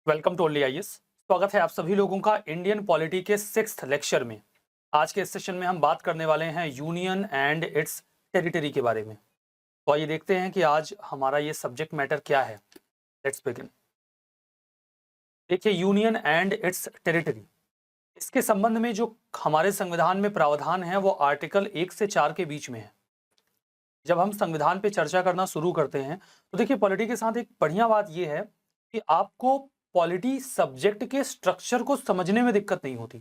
Welcome to only IAS. स्वागत है आप सभी लोगों का इंडियन पॉलिटी के 6th लेक्चर में। आज के इस सेशन में हम बात करने वाले हैं यूनियन एंड इट्स टेरिटरी के बारे में। तो आइए देखते हैं कि आज हमारा ये सब्जेक्ट मैटर क्या है। Let's begin. देखिए, यूनियन एंड इट्स टेरिटरी, इसके संबंध में जो हमारे संविधान में प्रावधान है वो आर्टिकल 1 से 4 के बीच में है। जब हम संविधान पे चर्चा करना शुरू करते हैं तो देखिए, पॉलिटी के साथ एक बढ़िया बात यह है कि आपको पॉलिटी सब्जेक्ट के स्ट्रक्चर को समझने में दिक्कत नहीं होती।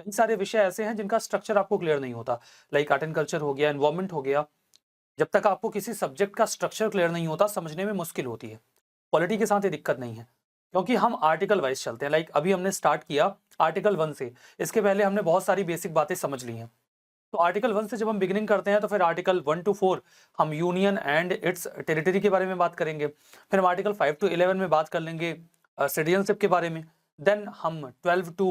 कई सारे विषय ऐसे हैं जिनका स्ट्रक्चर आपको क्लियर नहीं होता, लाइक आर्ट एंड कल्चर हो गया, एनवायरमेंट हो गया। जब तक आपको किसी सब्जेक्ट का स्ट्रक्चर क्लियर नहीं होता, समझने में मुश्किल होती है। पॉलिटी के साथ ये दिक्कत नहीं है, क्योंकि हम आर्टिकल वाइज चलते हैं। लाइक अभी हमने स्टार्ट किया आर्टिकल 1 से, इसके पहले हमने बहुत सारी बेसिक बातें समझ ली हैं। तो आर्टिकल 1 से जब हम बिगिनिंग करते हैं तो फिर आर्टिकल 1 to 4 हम यूनियन एंड इट्स टेरिटरी के बारे में बात करेंगे। फिर हम आर्टिकल 5 to 11 में बात कर लेंगे सिटीजनशिप के बारे में। देन हम 12 to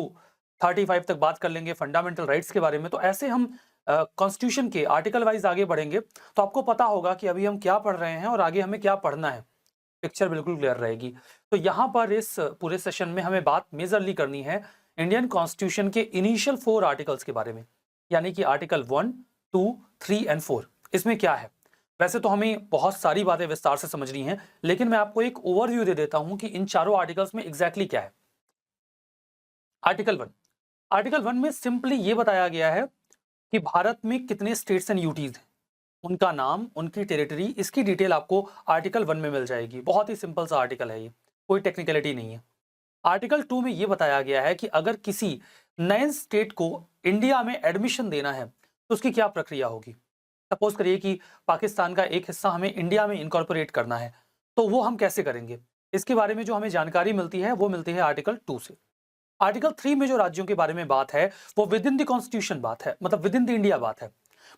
35 तक बात कर लेंगे फंडामेंटल राइट्स के बारे में। तो ऐसे हम कॉन्स्टिट्यूशन के आर्टिकल वाइज आगे बढ़ेंगे तो आपको पता होगा कि अभी हम क्या पढ़ रहे हैं और आगे हमें क्या पढ़ना है। पिक्चर बिल्कुल क्लियर रहेगी। तो यहाँ पर इस पूरे सेशन में हमें बात मेजरली करनी है इंडियन कॉन्स्टिट्यूशन के इनिशियल 4 आर्टिकल्स के बारे में, यानी कि आर्टिकल 1, 2, 3 एंड 4। इसमें क्या है? वैसे तो हमें बहुत सारी बातें विस्तार से समझनी है, लेकिन मैं आपको एक ओवरव्यू दे देता हूं कि इन चारों आर्टिकल्स में एग्जैक्टली क्या है। आर्टिकल 1 में सिंपली ये बताया गया है कि भारत में कितने स्टेट्स एंड यूटीज हैं, उनका नाम, उनकी टेरिटरी, इसकी डिटेल आपको आर्टिकल 1 में मिल जाएगी। बहुत ही सिंपल सा आर्टिकल है ये, कोई टेक्निकलिटी नहीं है। आर्टिकल 2 में यह बताया गया है कि अगर किसी नए स्टेट को इंडिया में एडमिशन देना है तो उसकी क्या प्रक्रिया होगी। सपोज करिए कि पाकिस्तान का एक हिस्सा हमें इंडिया में इनकॉर्पोरेट करना है, तो वो हम कैसे करेंगे, इसके बारे में जो हमें जानकारी मिलती है वो मिलती है आर्टिकल 2 से। आर्टिकल 3 में जो राज्यों के बारे में बात है वो विद इन द कॉन्स्टिट्यूशन बात है, मतलब विद इन द इंडिया बात है।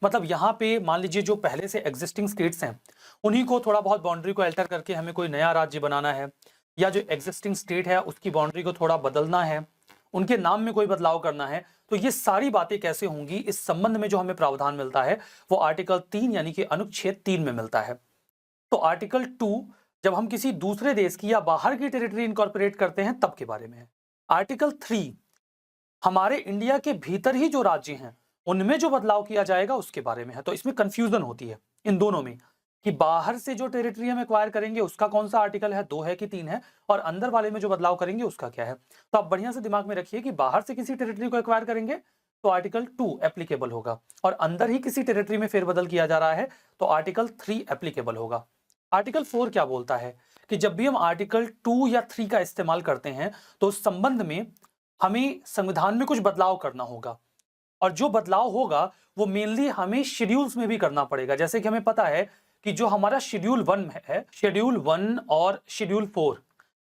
मतलब यहाँ पे मान लीजिए जो पहले से एग्जिस्टिंग स्टेट्स हैं उन्हीं को थोड़ा बहुत बाउंड्री को अल्टर करके हमें कोई नया राज्य बनाना है, या जो एग्जिस्टिंग स्टेट है उसकी बाउंड्री को थोड़ा बदलना है, उनके नाम में कोई बदलाव करना है। तो ये सारी बातें कैसे होंगी, इस संबंध में जो हमें प्रावधान मिलता है वो आर्टिकल 3 यानी कि अनुच्छेद 3 में मिलता है। तो आर्टिकल 2 जब हम किसी दूसरे देश की या बाहर की टेरिटरी इनकॉर्पोरेट करते हैं तब के बारे में है। आर्टिकल 3 हमारे इंडिया के भीतर ही जो राज्य हैं उनमें जो बदलाव किया जाएगा उसके बारे में है। तो इसमें कंफ्यूजन होती है इन दोनों में कि बाहर से जो टेरिटरी हम एक्वायर करेंगे उसका कौन सा आर्टिकल है, 2 है कि 3 है, और अंदर वाले में जो बदलाव करेंगे उसका क्या है। तो आप बढ़िया से दिमाग में रखिए कि बाहर से किसी टेरिटरी को एक्वायर करेंगे तो आर्टिकल 2 एप्लीकेबल होगा, और अंदर ही किसी टेरिटरी में फेरबदल किया जा रहा है तो आर्टिकल 3 एप्लीकेबल होगा। आर्टिकल 4 क्या बोलता है कि जब भी हम आर्टिकल 2 या 3 का इस्तेमाल करते हैं तो उस संबंध में हमें संविधान में कुछ बदलाव करना होगा, और जो बदलाव होगा वो मेनली हमें शेड्यूल्स में भी करना पड़ेगा। जैसे कि हमें पता है कि जो हमारा शेड्यूल 1 है, शेड्यूल 1 और शेड्यूल 4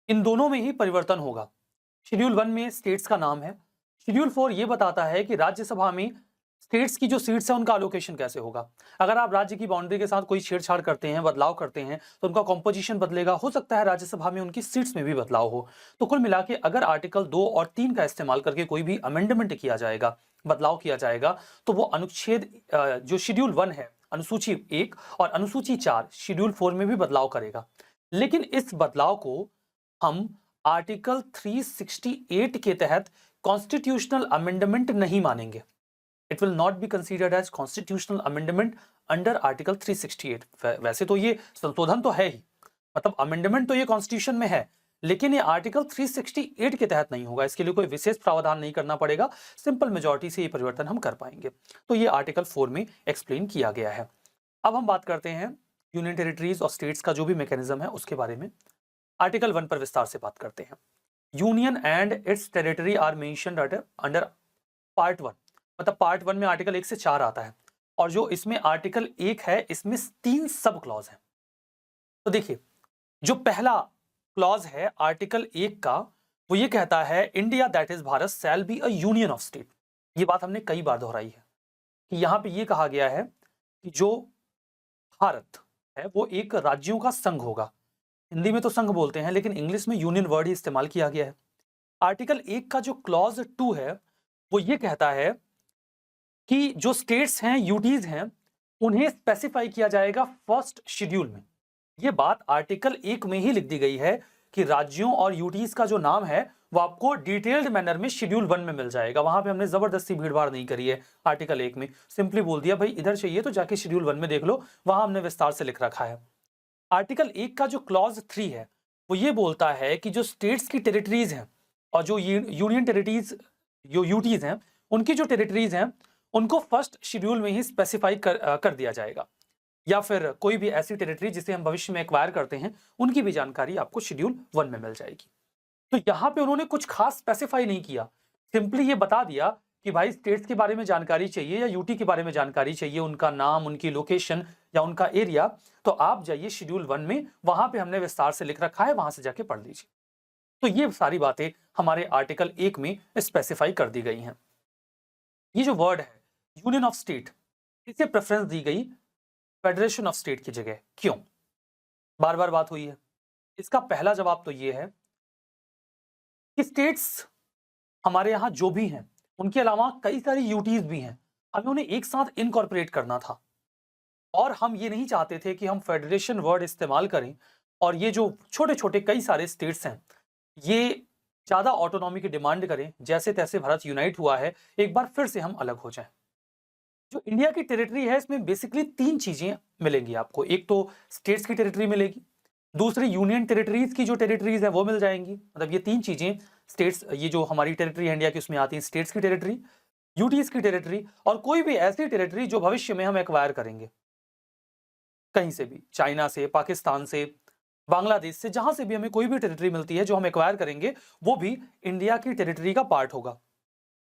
इन दोनों में ही परिवर्तन होगा। शेड्यूल 1 में स्टेट्स का नाम है, शेड्यूल 4 ये बताता है कि राज्यसभा में स्टेट्स की जो सीट्स है उनका एलोकेशन कैसे होगा। अगर आप राज्य की बाउंड्री के साथ कोई छेड़छाड़ करते हैं, बदलाव करते हैं, तो उनका कॉम्पोजिशन बदलेगा, हो सकता है राज्यसभा में उनकी सीट्स में भी बदलाव हो। तो कुल मिला के अगर आर्टिकल 2 और 3 का इस्तेमाल करके कोई भी अमेंडमेंट किया जाएगा, बदलाव किया जाएगा, तो वो अनुच्छेद जो शेड्यूल 1 है, अनुसूची 1 और अनुसूची 4 शेड्यूल 4 में भी बदलाव करेगा। लेकिन इस बदलाव को हम आर्टिकल 368 के तहत कॉन्स्टिट्यूशनल अमेंडमेंट नहीं मानेंगे। It will not be considered as constitutional amendment under article 368। वैसे तो ये संशोधन तो है ही, मतलब अमेंडमेंट तो ये कॉन्स्टिट्यूशन में है, लेकिन ये आर्टिकल 368 के तहत नहीं होगा। इसके लिए कोई विशेष प्रावधान नहीं करना पड़ेगा, सिंपल मेजॉरिटी से ये परिवर्तन हम कर पाएंगे। तो ये आर्टिकल 4 में एक्सप्लेन किया गया है। अब हम बात करते हैं यूनियन टेरिटरीज और स्टेट्स का जो भी मैकेनिज्म है उसके बारे में। आर्टिकल 1 पर विस्तार से बात करते हैं। Union and its territory are mentioned under part 1, मतलब पार्ट 1 में आर्टिकल 1 से 4 आता है, और जो इसमें आर्टिकल 1 है इसमें 3 सब क्लॉज हैं। तो देखिए, जो पहला क्लॉज है आर्टिकल 1 का, वो ये कहता है India that is Bharat shall be a union of state. ये बात हमने कई बार दोहराई है कि यहां पे ये कहा गया है कि जो भारत है वो एक राज्यों का संघ होगा। हिंदी में तो संघ बोलते हैं, लेकिन इंग्लिश में यूनियन वर्ड ही इस्तेमाल किया गया है। आर्टिकल 1 का जो क्लॉज 2 है वो ये कहता है कि जो स्टेट्स हैं, यूटीज हैं, उन्हें स्पेसिफाई किया जाएगा फर्स्ट शेड्यूल में। ये बात आर्टिकल 1 में ही लिख दी गई है कि राज्यों और यूटीज का जो नाम है वो आपको डिटेल्ड मैनर में शेड्यूल 1 में मिल जाएगा। वहां पे हमने जबरदस्ती भीड़भाड़ नहीं करी है। आर्टिकल 1 में सिंपली बोल दिया भाई इधर चाहिए तो जाके शेड्यूल 1 में देख लो, वहां हमने विस्तार से लिख रखा है। आर्टिकल 1 का जो क्लॉज 3 है वो ये बोलता है कि जो स्टेट्स की टेरिटरीज हैं और जो यूनियन टेरिटरीज जो यूटीज हैं उनकी जो टेरिटरीज हैं उनको फर्स्ट शेड्यूल में ही स्पेसिफाई कर दिया जाएगा, या फिर कोई भी ऐसी टेरिटरी जिसे हम भविष्य में एक्वायर करते हैं उनकी भी जानकारी आपको शेड्यूल 1 में मिल जाएगी। तो यहाँ पे उन्होंने कुछ खास स्पेसिफाई नहीं किया, सिंपली ये बता दिया कि भाई स्टेट्स के बारे में जानकारी चाहिए या यूटी के बारे में जानकारी चाहिए, उनका नाम, उनकी लोकेशन या उनका एरिया, तो आप जाइए शेड्यूल 1 में, वहां पे हमने विस्तार से लिख रखा है, वहां से जाके पढ़ लीजिए। तो ये सारी बातें हमारे आर्टिकल 1 में स्पेसिफाई कर दी गई हैं। ये जो वर्ड है यूनियन ऑफ स्टेट, इसे प्रेफरेंस दी गई फेडरेशन ऑफ स्टेट की जगह। क्यों? बार बार बात हुई है। इसका पहला जवाब तो ये है कि स्टेट्स हमारे यहाँ जो भी हैं उनके अलावा कई सारी यूटीज भी हैं, हमें उन्हें एक साथ इनकॉर्पोरेट करना था, और हम ये नहीं चाहते थे कि हम फेडरेशन वर्ड इस्तेमाल करें और ये जो छोटे छोटे कई सारे स्टेट्स हैं ये ज्यादा ऑटोनॉमी की डिमांड करें, जैसे तैसे भारत यूनाइट हुआ है, एक बार फिर से हम अलग हो जाएं। जो इंडिया की टेरिटरी है इसमें बेसिकली 3 चीजें मिलेंगी आपको। एक तो स्टेट्स की टेरिटरी मिलेगी, दूसरी यूनियन टेरिटरीज की जो टेरिटरीज है वो मिल जाएंगी। मतलब ये 3 चीजें स्टेट्स, ये जो हमारी टेरिटरी है इंडिया की उसमें आती है, स्टेट्स की टेरिटरी, यूटीज की टेरिटरी और कोई भी ऐसी टेरिटरी जो भविष्य में हम एक्वायर करेंगे कहीं से भी, चाइना से, पाकिस्तान से, बांग्लादेश से, जहां से भी हमें कोई भी टेरिटरी मिलती है जो हम एक्वायर करेंगे वो भी इंडिया की टेरिटरी का पार्ट होगा।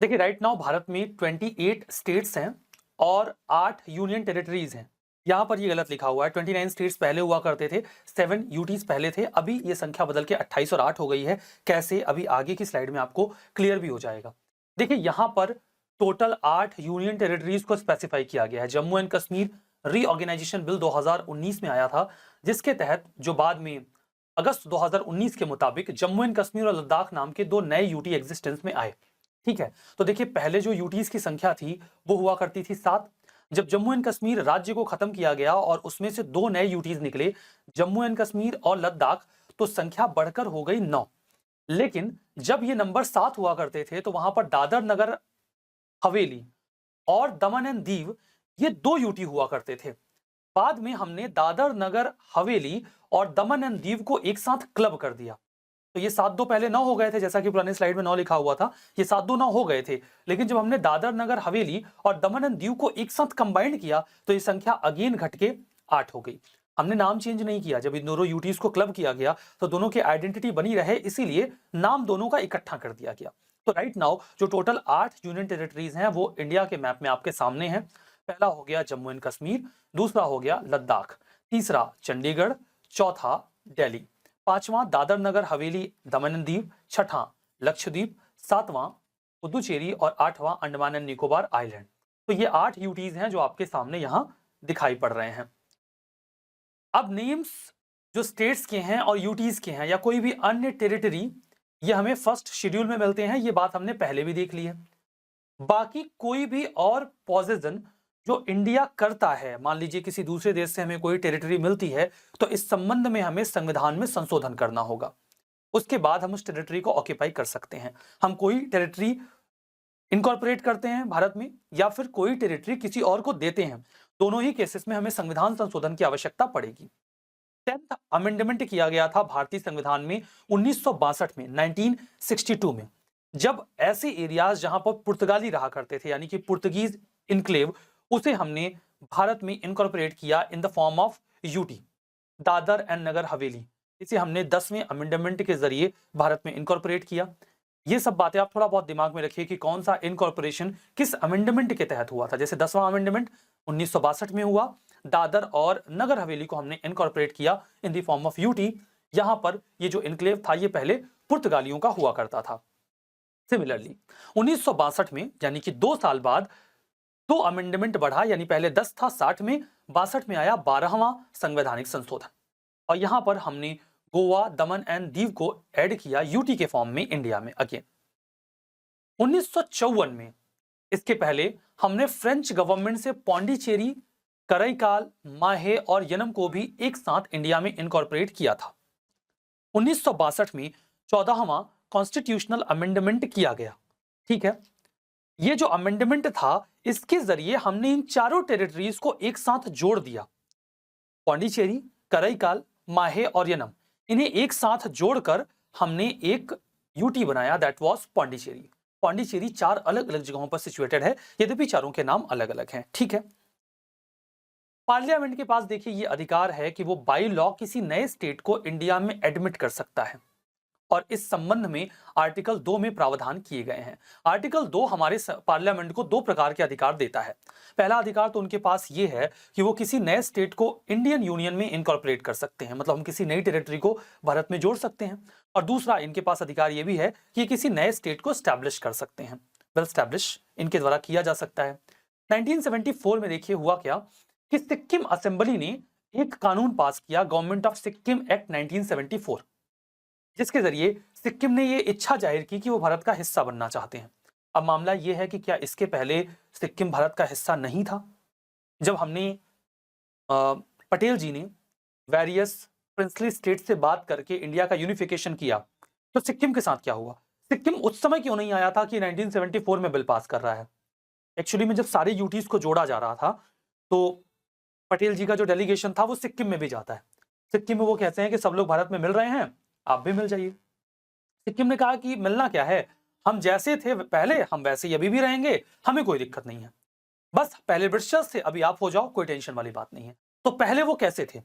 देखिए राइट नाउ भारत में 28 स्टेट्स हैं और 8 यूनियन टेरिटरीज हैं। यहां पर ये गलत लिखा हुआ है, 29 स्टेट्स पहले हुआ करते थे, 7 यूटीज पहले थे, अभी ये संख्या बदल के 28 और 8 हो गई है। कैसे? अभी आगे की स्लाइड में आपको क्लियर भी हो जाएगा। देखिए यहां पर टोटल 8 यूनियन टेरिटरीज को स्पेसिफाई किया गया है। Jammu and Kashmir reorganisation bill 2019 में आया था, जिसके तहत जो बाद में अगस्त 2019 के मुताबिक जम्मू एंड कश्मीर और लद्दाख नाम के 2 नए यूटी एग्जिस्टेंस में आए। ठीक है, तो देखिए पहले जो यूटीज की संख्या थी वो हुआ करती थी 7। जब जम्मू एंड कश्मीर राज्य को खत्म किया गया और उसमें से 2 नए यूटीज निकले, जम्मू एंड कश्मीर और लद्दाख, तो संख्या बढ़कर हो गई 9। लेकिन जब ये नंबर 7 हुआ करते थे तो वहां पर दादर नगर हवेली और दमन एंड दीव, ये 2 यूटी हुआ करते थे। बाद में हमने दादर नगर हवेली और दमन एंड दीव को एक साथ क्लब कर दिया, तो ये 7-2 पहले 9 हो गए थे, जैसा कि पुरानी स्लाइड में 9 लिखा हुआ था, ये 7-2 9 हो गए थे। लेकिन जब हमने दादर नगर हवेली और दमन एंड दीव को एक साथ कंबाइंड किया तो ये संख्या अगेन घट के 8 हो गई। हमने नाम चेंज नहीं किया, जब इन दोनों यूटीज को क्लब किया गया तो दोनों की आइडेंटिटी बनी रहे, इसीलिए नाम दोनों का इकट्ठा कर दिया गया। तो राइट नाउ जो टोटल 8 यूनियन टेरिटरीज हैं वो इंडिया के मैप में आपके सामने हैं। पहला हो गया जम्मू एंड कश्मीर, दूसरा हो गया लद्दाख, तीसरा चंडीगढ़, चौथा दिल्ली, पांचवां दादर नगर हवेली दमन एंड दीव, छठा लक्षद्वीप, सातवां पुदुचेरी और 8वां अंडमान एंड निकोबार आइलैंड। तो ये 8 यूटीज हैं जो आपके सामने यहां दिखाई पड़ रहे हैं। अब नेम्स जो स्टेट्स के हैं और यूटीज के हैं या कोई भी अन्य टेरिटरी, ये हमें फर्स्ट शेड्यूल में मिलते हैं, ये बात हमने पहले भी देख ली है। बाकी कोई भी और पोजेशन जो इंडिया करता है, मान लीजिए किसी दूसरे देश से हमें कोई टेरिटरी मिलती है तो इस संबंध में हमें संविधान में संशोधन करना होगा, उसके बाद हम उस टेरिटरी को ऑक्यूपाई कर सकते हैं। हम कोई टेरिटरी इनकॉर्पोरेट करते हैं भारत में या फिर कोई टेरिटरी किसी और को देते हैं, दोनों ही केसेस में हमें संविधान संशोधन की आवश्यकता पड़ेगी। 10th अमेंडमेंट किया गया था भारतीय संविधान में 1962 में, 1962 में, जब ऐसे एरियाज जहां पर पुर्तगाली रहा करते थे यानी कि पुर्तगीज इनक्लेव, उसे हमने भारत में इनकॉर्पोरेट किया in the form of UT, Dadra and Nagar Haveli. इसे हमने 10वें अमेंडमेंट के जरिए भारत में इनकॉर्पोरेट किया। ये सब बातें आप थोड़ा बहुत दिमाग में रखिए कि कौन सा इनकॉर्पोरेशन किस अमेंडमेंट के तहत हुआ था। जैसे 10वां अमेंडमेंट 1962 में हुआ, दादर और नगर हवेली को हमने इनकॉर्पोरेट किया in the form of UT. यहां पर ये जो इनक्लेव था ये पहले पुर्तगालियों का हुआ करता था। सिमिलरली 1962 में यानी कि 2 साल बाद 2 अमेंडमेंट बढ़ा, यानी पहले 10 था 60 में, 62 में आया 12वां संवैधानिक संशोधन, और यहां पर हमने गोवा, दमन एंड दीव को ऐड किया यूटी के फॉर्म में इंडिया में अगेन। 1954 में, इसके पहले हमने फ्रेंच गवर्नमेंट से पौंडीचेरी, करईकाल, माहे और यनम को भी एक साथ इंडिया में इनकॉर्पोरेट किया था। 1962 में 14वां कॉन्स्टिट्यूशनल अमेंडमेंट किया गया। ठीक है, ये जो अमेंडमेंट था इसके जरिए हमने इन चारों टेरिटरीज को एक साथ जोड़ दिया। पौंडीचेरी, करईकाल, माहे और यनम, इन्हें एक साथ जोड़कर हमने एक यूटी बनाया, दैट वाज पौंडीचेरी। पौंडीचेरी 4 अलग अलग जगहों पर सिचुएटेड है, यद्यपि चारों के नाम अलग अलग हैं। ठीक है, पार्लियामेंट के पास देखिए ये अधिकार है कि वो बाई लॉ किसी नए स्टेट को इंडिया में एडमिट कर सकता है, और इस संबंध में आर्टिकल 2 में प्रावधान किए गए हैं। आर्टिकल 2 हमारे पार्लियामेंट को 2 प्रकार के अधिकार देता है। पहला अधिकार तो उनके पास ये है कि वो किसी नए स्टेट को इंडियन यूनियन में इनकॉर्पोरेट कर सकते हैं, मतलब हम किसी नई टेरिटरी को भारत में जोड़ सकते हैं। और दूसरा इनके पास अधिकार ये भी है कि किसी नए स्टेट को स्टैब्लिश कर सकते हैं, वेल स्टैब्लिश इनके द्वारा किया जा सकता है। 1974 में देखिए हुआ क्या कि सिक्किम असेंबली ने एक कानून पास किया, गवर्नमेंट ऑफ सिक्किम एक्ट 1974, जिसके जरिए सिक्किम ने ये इच्छा जाहिर की कि वो भारत का हिस्सा बनना चाहते हैं। अब मामला ये है कि क्या इसके पहले सिक्किम भारत का हिस्सा नहीं था? जब हमने पटेल जी ने वेरियस प्रिंसली स्टेट से बात करके इंडिया का यूनिफिकेशन किया, तो सिक्किम के साथ क्या हुआ? सिक्किम उस समय क्यों नहीं आया था कि 1974 में बिल पास कर रहा है? एक्चुअली में जब सारे यूटीज को जोड़ा जा रहा था तो पटेल जी का जो डेलीगेशन था वो सिक्किम में भी जाता है। सिक्किम में वो कहते हैं कि सब लोग भारत में मिल रहे हैं, आप भी मिल जाइए। सिक्किम ने कहा कि मिलना क्या है, हम जैसे थे पहले हम वैसे ही अभी भी रहेंगे, हमें कोई दिक्कत नहीं है, बस पहले ब्रिटिशर्स थे अभी आप हो जाओ, कोई टेंशन वाली बात नहीं है। तो पहले वो कैसे थे?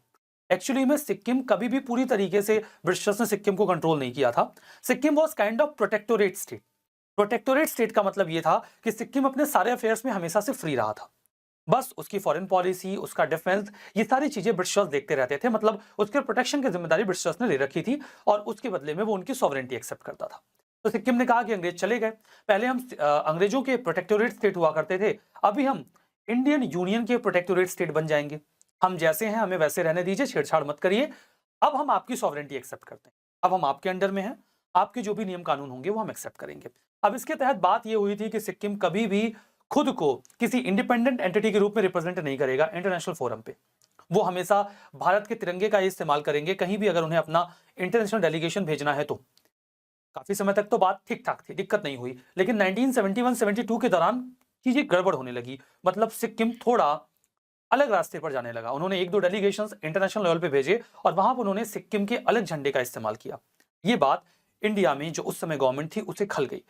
एक्चुअली में सिक्किम कभी भी पूरी तरीके से ब्रिटिशर्स ने सिक्किम को कंट्रोल नहीं किया था। Sikkim was kind of protectorate state. Protectorate state का मतलब ये था कि सिक्किम अपने सारे अफेयर्स में हमेशा से फ्री रहा था, बस उसकी फॉरेन पॉलिसी, उसका डिफेंस, ये सारी चीजें ब्रिटिशर्स देखते रहते थे, मतलब उसके प्रोटेक्शन की जिम्मेदारी ब्रिटिशर्स ने ले रखी थी और उसके बदले में वो उनकी सॉवरेंटी एक्सेप्ट करता था। तो सिक्किम ने कहा कि अंग्रेज चले गए, पहले हम अंग्रेजों के प्रोटेक्टोरेट स्टेट हुआ करते थे, अभी हम इंडियन यूनियन के प्रोटेक्टोरेट स्टेट बन जाएंगे, हम जैसे हैं हमें वैसे रहने दीजिए, छेड़छाड़ मत करिए, अब हम आपकी सॉवरेंटी एक्सेप्ट करते हैं, अब हम आपके अंडर में हैं, आपके जो भी नियम कानून होंगे वो हम एक्सेप्ट करेंगे। अब इसके तहत बात ये हुई थी कि सिक्किम कभी भी खुद को किसी इंडिपेंडेंट एंटिटी के रूप में रिप्रेजेंट नहीं करेगा इंटरनेशनल फोरम पे। वो हमेशा भारत के तिरंगे का इस्तेमाल करेंगे कहीं भी अगर उन्हें अपना इंटरनेशनल डेलीगेशन भेजना है तो। काफी समय तक तो बात ठीक ठाक थी, दिक्कत नहीं हुई, लेकिन 1971-72 के दौरान चीजें गड़बड़ होने लगी, मतलब सिक्किम थोड़ा अलग रास्ते पर जाने लगा। उन्होंने 1-2 डेलीगेशंस इंटरनेशनल लेवल पे भेजे और वहां पर उन्होंने सिक्किम के अलग झंडे का इस्तेमाल किया। ये बात इंडिया में जो उस समय गवर्नमेंट थी उसे खल गई,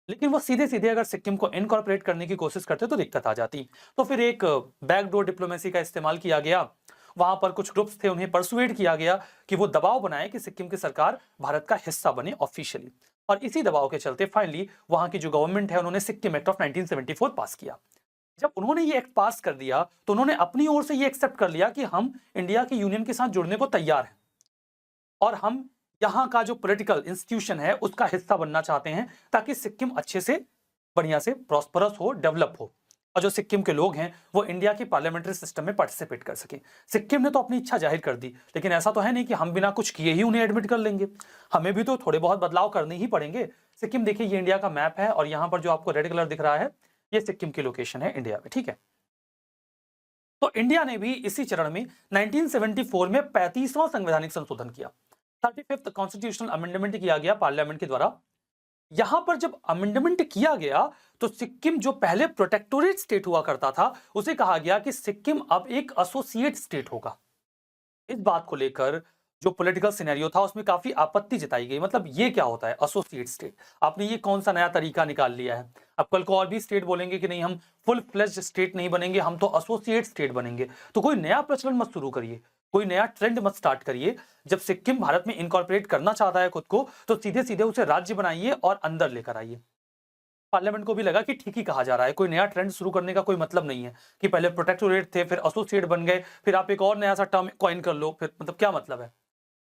लेकिन वो सीधे सीधे अगर सिक्किम को इनकॉर्पोरेट करने की कोशिश करते तो दिक्कत आ जाती। तो फिर एक बैकडोर डिप्लोमेसी का इस्तेमाल किया गया, वहां पर कुछ ग्रुप्स थे उन्हें परसुएड किया गया कि वो दबाव बनाए कि सिक्किम की सरकार भारत का हिस्सा बने ऑफिशियली, और इसी दबाव के चलते फाइनली वहां की जो गवर्नमेंट है उन्होंने सिक्किम एक्ट ऑफ 1974 पास किया। जब उन्होंने ये एक्ट पास कर दिया तो उन्होंने अपनी ओर से ये एक्सेप्ट कर लिया कि हम इंडिया की यूनियन के साथ जुड़ने को तैयार हैं और हम यहाँ का जो पॉलिटिकल इंस्टीट्यूशन है उसका हिस्सा बनना चाहते हैं, ताकि सिक्किम अच्छे से बढ़िया से प्रॉस्परस हो, डेवलप हो, और जो सिक्किम के लोग हैं वो इंडिया की पार्लियामेंट्री सिस्टम में पार्टिसिपेट कर सके। सिक्किम ने तो अपनी इच्छा जाहिर कर दी, लेकिन ऐसा तो है नहीं कि हम बिना कुछ किए ही उन्हें एडमिट कर लेंगे, हमें भी तो थोड़े बहुत बदलाव करने ही पड़ेंगे। सिक्किम देखिए ये इंडिया का मैप है और यहाँ पर जो आपको रेड कलर दिख रहा है ये सिक्किम की लोकेशन है इंडिया में, ठीक है। तो इंडिया ने भी इसी चरण में 1974 में 35वां संवैधानिक संशोधन किया, 35th कॉन्स्टिट्यूशनल अमेंडमेंट किया गया पार्लियामेंट के द्वारा। यहां पर जब अमेंडमेंट किया गया तो सिक्किम जो पहले प्रोटेक्टोरेट स्टेट हुआ करता था उसे कहा गया कि सिक्किम अब एक एसोसिएट स्टेट होगा। इस बात को लेकर जो पॉलिटिकल सिनेरियो था उसमें काफी आपत्ति जताई गई, मतलब ये क्या होता है एसोसिएट स्टेट, आपने ये कौन सा नया तरीका निकाल लिया है। अब कल को और भी स्टेट बोलेंगे कि नहीं हम फुल फ्लेज्ड स्टेट नहीं बनेंगे, हम तो एसोसिएट स्टेट बनेंगे। तो कोई नया प्रचलन मत शुरू करिए, कोई नया ट्रेंड मत स्टार्ट करिए। जब सिक्किम भारत में इनकॉर्पोरेट करना चाहता है खुद को तो सीधे सीधे उसे राज्य बनाइए और अंदर लेकर आइए। पार्लियामेंट को भी लगा कि ठीक ही कहा जा रहा है, कोई नया ट्रेंड शुरू करने का कोई मतलब नहीं है कि पहले प्रोटेक्टोरेट थे फिर एसोसिएट बन गए फिर आप एक और नया सा टर्म कॉइन कर लो, फिर मतलब क्या मतलब है।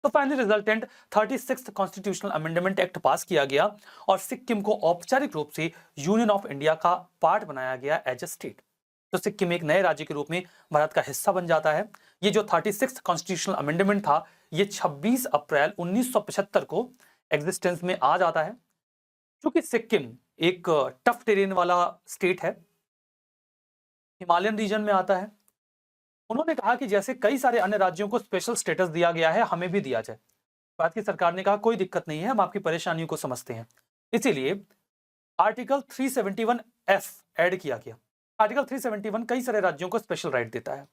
तो finally resultant 36th constitutional amendment act पास किया गया और सिक्किम को औपचारिक रूप से यूनियन ऑफ इंडिया का पार्ट बनाया गया एज ए स्टेट। तो सिक्किम एक नए राज्य के रूप में भारत का हिस्सा बन जाता है। ये जो 36th कॉन्स्टिट्यूशनल अमेंडमेंट था ये 26 अप्रैल 1975 को एग्जिस्टेंस में आ जाता है। क्योंकि सिक्किम एक टफ टेरेन वाला स्टेट है, हिमालयन रीजन में आता है, उन्होंने कहा कि जैसे कई सारे अन्य राज्यों को स्पेशल स्टेटस दिया गया है हमें भी दिया जाए। भारत की सरकार ने कहा कोई दिक्कत नहीं है, हम आपकी परेशानियों को समझते हैं। इसीलिए आर्टिकल 371F ऐड किया गया। आर्टिकल 371 कई सारे राज्यों को स्पेशल राइट देता है।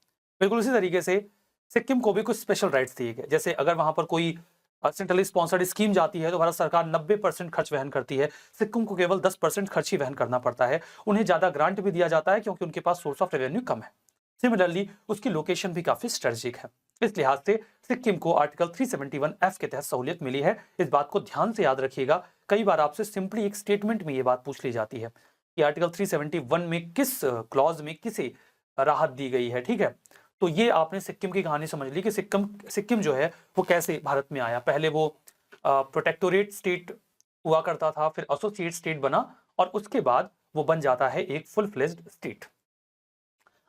बिल्कुल उसी तरीके से सिक्किम को भी कुछ स्पेशल राइट्स दिए गए। जैसे अगर वहां पर कोई सेंट्रली स्पॉन्सर्ड स्कीम जाती है तो भारत सरकार 90% खर्च वहन करती है। सिक्किम को केवल 10% खर्च ही वहन करना पड़ता है। उन्हें ज्यादा ग्रांट भी दिया जाता है क्योंकि उनके पास सोर्स ऑफ रेवेन्यू कम है। सिमिलरली उसकी लोकेशन भी काफी स्ट्रेटेजिक है। इस लिहाज से सिक्किम को आर्टिकल 371F के तहत सहूलियत मिली है। इस बात को ध्यान से याद रखिएगा। कई बार आपसे सिंपली एक स्टेटमेंट में यह बात पूछ ली जाती है कि आर्टिकल 371 में किस क्लॉज में किसे राहत दी गई है। ठीक है, तो ये आपने सिक्किम की कहानी समझ ली कि सिक्किम जो है वो कैसे भारत में आया। पहले वो प्रोटेक्टोरेट स्टेट हुआ करता था, फिर एसोसिएट स्टेट बना और उसके बाद वो बन जाता है एक फुल फ्लेज्ड स्टेट।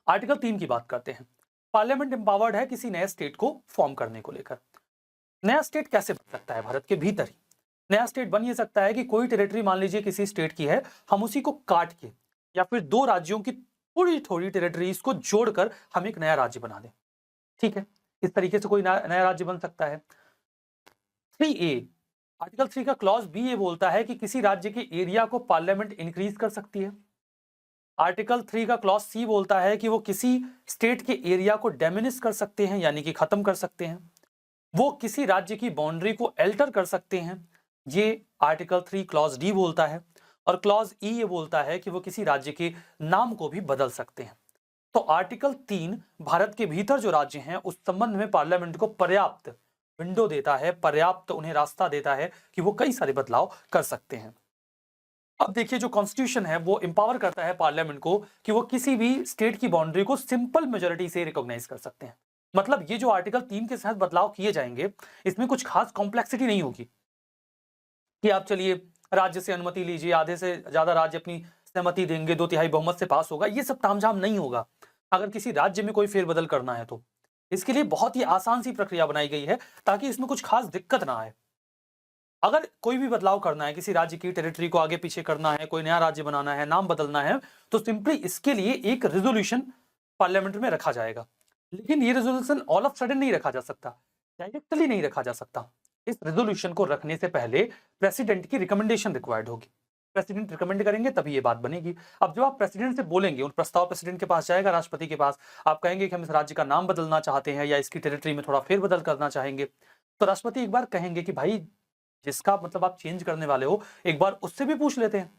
आर्टिकल 3 की बात करते हैं। पार्लियामेंट एम्पावर्ड है किसी नए स्टेट को फॉर्म करने को लेकर। नया स्टेट कैसे बन सकता है? भारत के भीतर ही नया स्टेट बन ये सकता है कि कोई टेरिटरी मान लीजिए किसी स्टेट की है, हम उसी को काट के या फिर दो राज्यों की थोड़ी थोड़ी टेरिटरीज को जोड़कर हम एक नया राज्य बना दें। ठीक है, इस तरीके से कोई नया राज्य बन सकता है। 3A आर्टिकल 3 का क्लॉज बी ये बोलता है कि किसी राज्य के एरिया को पार्लियामेंट इंक्रीज कर सकती है। आर्टिकल 3 का क्लॉज सी बोलता है कि वो किसी स्टेट के एरिया को डेमिनिश कर सकते हैं, यानी कि खत्म कर सकते हैं। वो किसी राज्य की बाउंड्री को अल्टर कर सकते हैं, ये आर्टिकल 3 क्लॉज डी बोलता है। और क्लॉज ई ये बोलता है कि वो किसी राज्य के नाम को भी बदल सकते हैं। तो आर्टिकल 3 भारत के भीतर जो राज्य हैं उस संबंध में पार्लियामेंट को पर्याप्त विंडो देता है, पर्याप्त उन्हें रास्ता देता है कि वो कई सारे बदलाव कर सकते हैं। अब देखिए, जो कॉन्स्टिट्यूशन है वो इंपावर करता है पार्लियामेंट को कि वो किसी भी स्टेट की बाउंड्री को सिंपल मेजोरिटी से रिकॉग्नाइज कर सकते हैं। मतलब ये जो आर्टिकल 3 के साथ बदलाव किए जाएंगे, इसमें कुछ खास कॉम्प्लेक्सिटी नहीं होगी कि आप चलिए राज्य से अनुमति लीजिए, आधे से ज्यादा राज्य अपनी सहमति देंगे, 2/3 बहुमत से पास होगा। ये सब तामझाम नहीं होगा। अगर किसी राज्य में कोई फेरबदल करना है तो इसके लिए बहुत ही आसान सी प्रक्रिया बनाई गई है ताकि इसमें कुछ खास दिक्कत ना आए। अगर कोई भी बदलाव करना है, किसी राज्य की टेरिटरी को आगे पीछे करना है, कोई नया राज्य बनाना है, नाम बदलना है, तो सिंपली इसके लिए एक रेजोल्यूशन पार्लियामेंट में रखा जाएगा। लेकिन ये रेजोल्यूशन ऑल ऑफ सडन नहीं रखा जा सकता, डायरेक्टली नहीं रखा जा सकता। इस रेजोल्यूशन को रखने से पहले प्रेसिडेंट की रिकमेंडेशन रिक्वायर्ड होगी। प्रेसिडेंट रिकमेंड करेंगे तभी ये बात बनेगी। अब जब आप प्रेसिडेंट से बोलेंगे, उन प्रस्ताव प्रेसिडेंट के पास जाएगा, राष्ट्रपति के पास, आप कहेंगे कि हम इस राज्य का नाम बदलना चाहते हैं या इसकी टेरिटरी में थोड़ा फेरबदल करना चाहेंगे, तो राष्ट्रपति एक बार कहेंगे कि भाई जिसका मतलब आप चेंज करने वाले हो, एक बार उससे भी पूछ लेते हैं।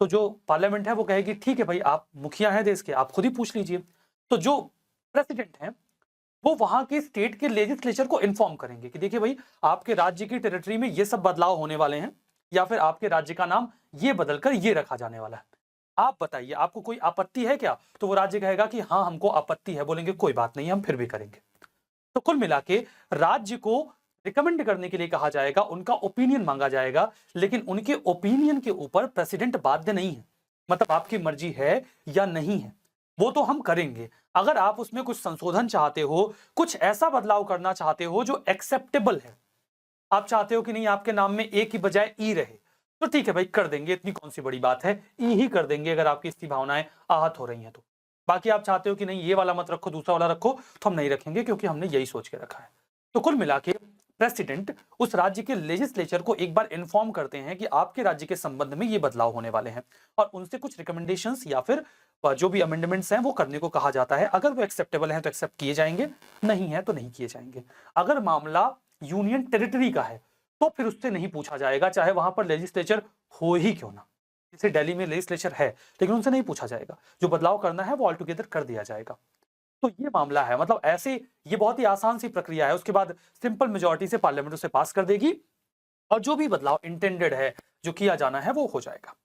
तो जो पार्लियामेंट है वो कहेगी ठीक है भाई, आप मुखिया हैं देश के, आप खुद ही पूछ लीजिए। तो जो प्रेसिडेंट है वो वहां के स्टेट के लेजिस्लेचर को इन्फॉर्म करेंगे कि देखिए भाई, आपके राज्य की टेरिटरी में ये सब बदलाव होने वाले हैं या फिर आपके राज्य का नाम ये बदलकर ये रखा जाने वाला है। आप बताइए, आपको कोई आपत्ति है क्या? तो वो राज्य कहेगा कि हाँ हमको आपत्ति है, बोलेंगे कोई बात नहीं, हम फिर भी करेंगे। तो कुल मिला के राज्य को रिकमेंड करने के लिए कहा जाएगा, उनका ओपिनियन मांगा जाएगा, लेकिन उनके ओपिनियन के ऊपर प्रेसिडेंट बाध्य नहीं है। मतलब आपकी मर्जी है या नहीं है वो तो हम करेंगे। अगर आप उसमें कुछ संशोधन चाहते हो, कुछ ऐसा बदलाव करना चाहते हो जो एक्सेप्टेबल है, आप चाहते हो कि नहीं आपके नाम में ए की बजाय ई रहे, तो ठीक है भाई, कर देंगे, इतनी कौन सी बड़ी बात है, ई ही कर देंगे अगर आपकी इसकी भावनाएं आहत हो रही हैं तो। बाकी आप चाहते हो कि नहीं ये वाला मत रखो, दूसरा वाला रखो, तो हम नहीं रखेंगे क्योंकि हमने यही सोच के रखा है। तो कुल मिला के प्रेसिडेंट उस राज्य के लेजिस्लेचर को एक बार इन्फॉर्म करते हैं कि आपके राज्य के संबंध में ये बदलाव होने वाले हैं और उनसे कुछ रिकमेंडेशंस या फिर जो भी अमेंडमेंट्स हैं वो करने को कहा जाता है। अगर वो एक्सेप्टेबल हैं तो एक्सेप्ट किए जाएंगे, नहीं है तो नहीं किए जाएंगे। अगर मामला यूनियन टेरिटरी का है तो फिर उससे नहीं पूछा जाएगा, चाहे वहां पर लेजिस्लेचर हो ही क्यों ना। जैसे दिल्ली में लेजिस्लेचर है लेकिन उनसे नहीं पूछा जाएगा, जो बदलाव करना है वो ऑल टुगेदर कर दिया जाएगा। तो ये मामला है, मतलब ऐसे ये बहुत ही आसान सी प्रक्रिया है। उसके बाद सिंपल मेजॉरिटी से पार्लियामेंट उसे पास कर देगी और जो भी बदलाव इंटेंडेड है, जो किया जाना है, वो हो जाएगा।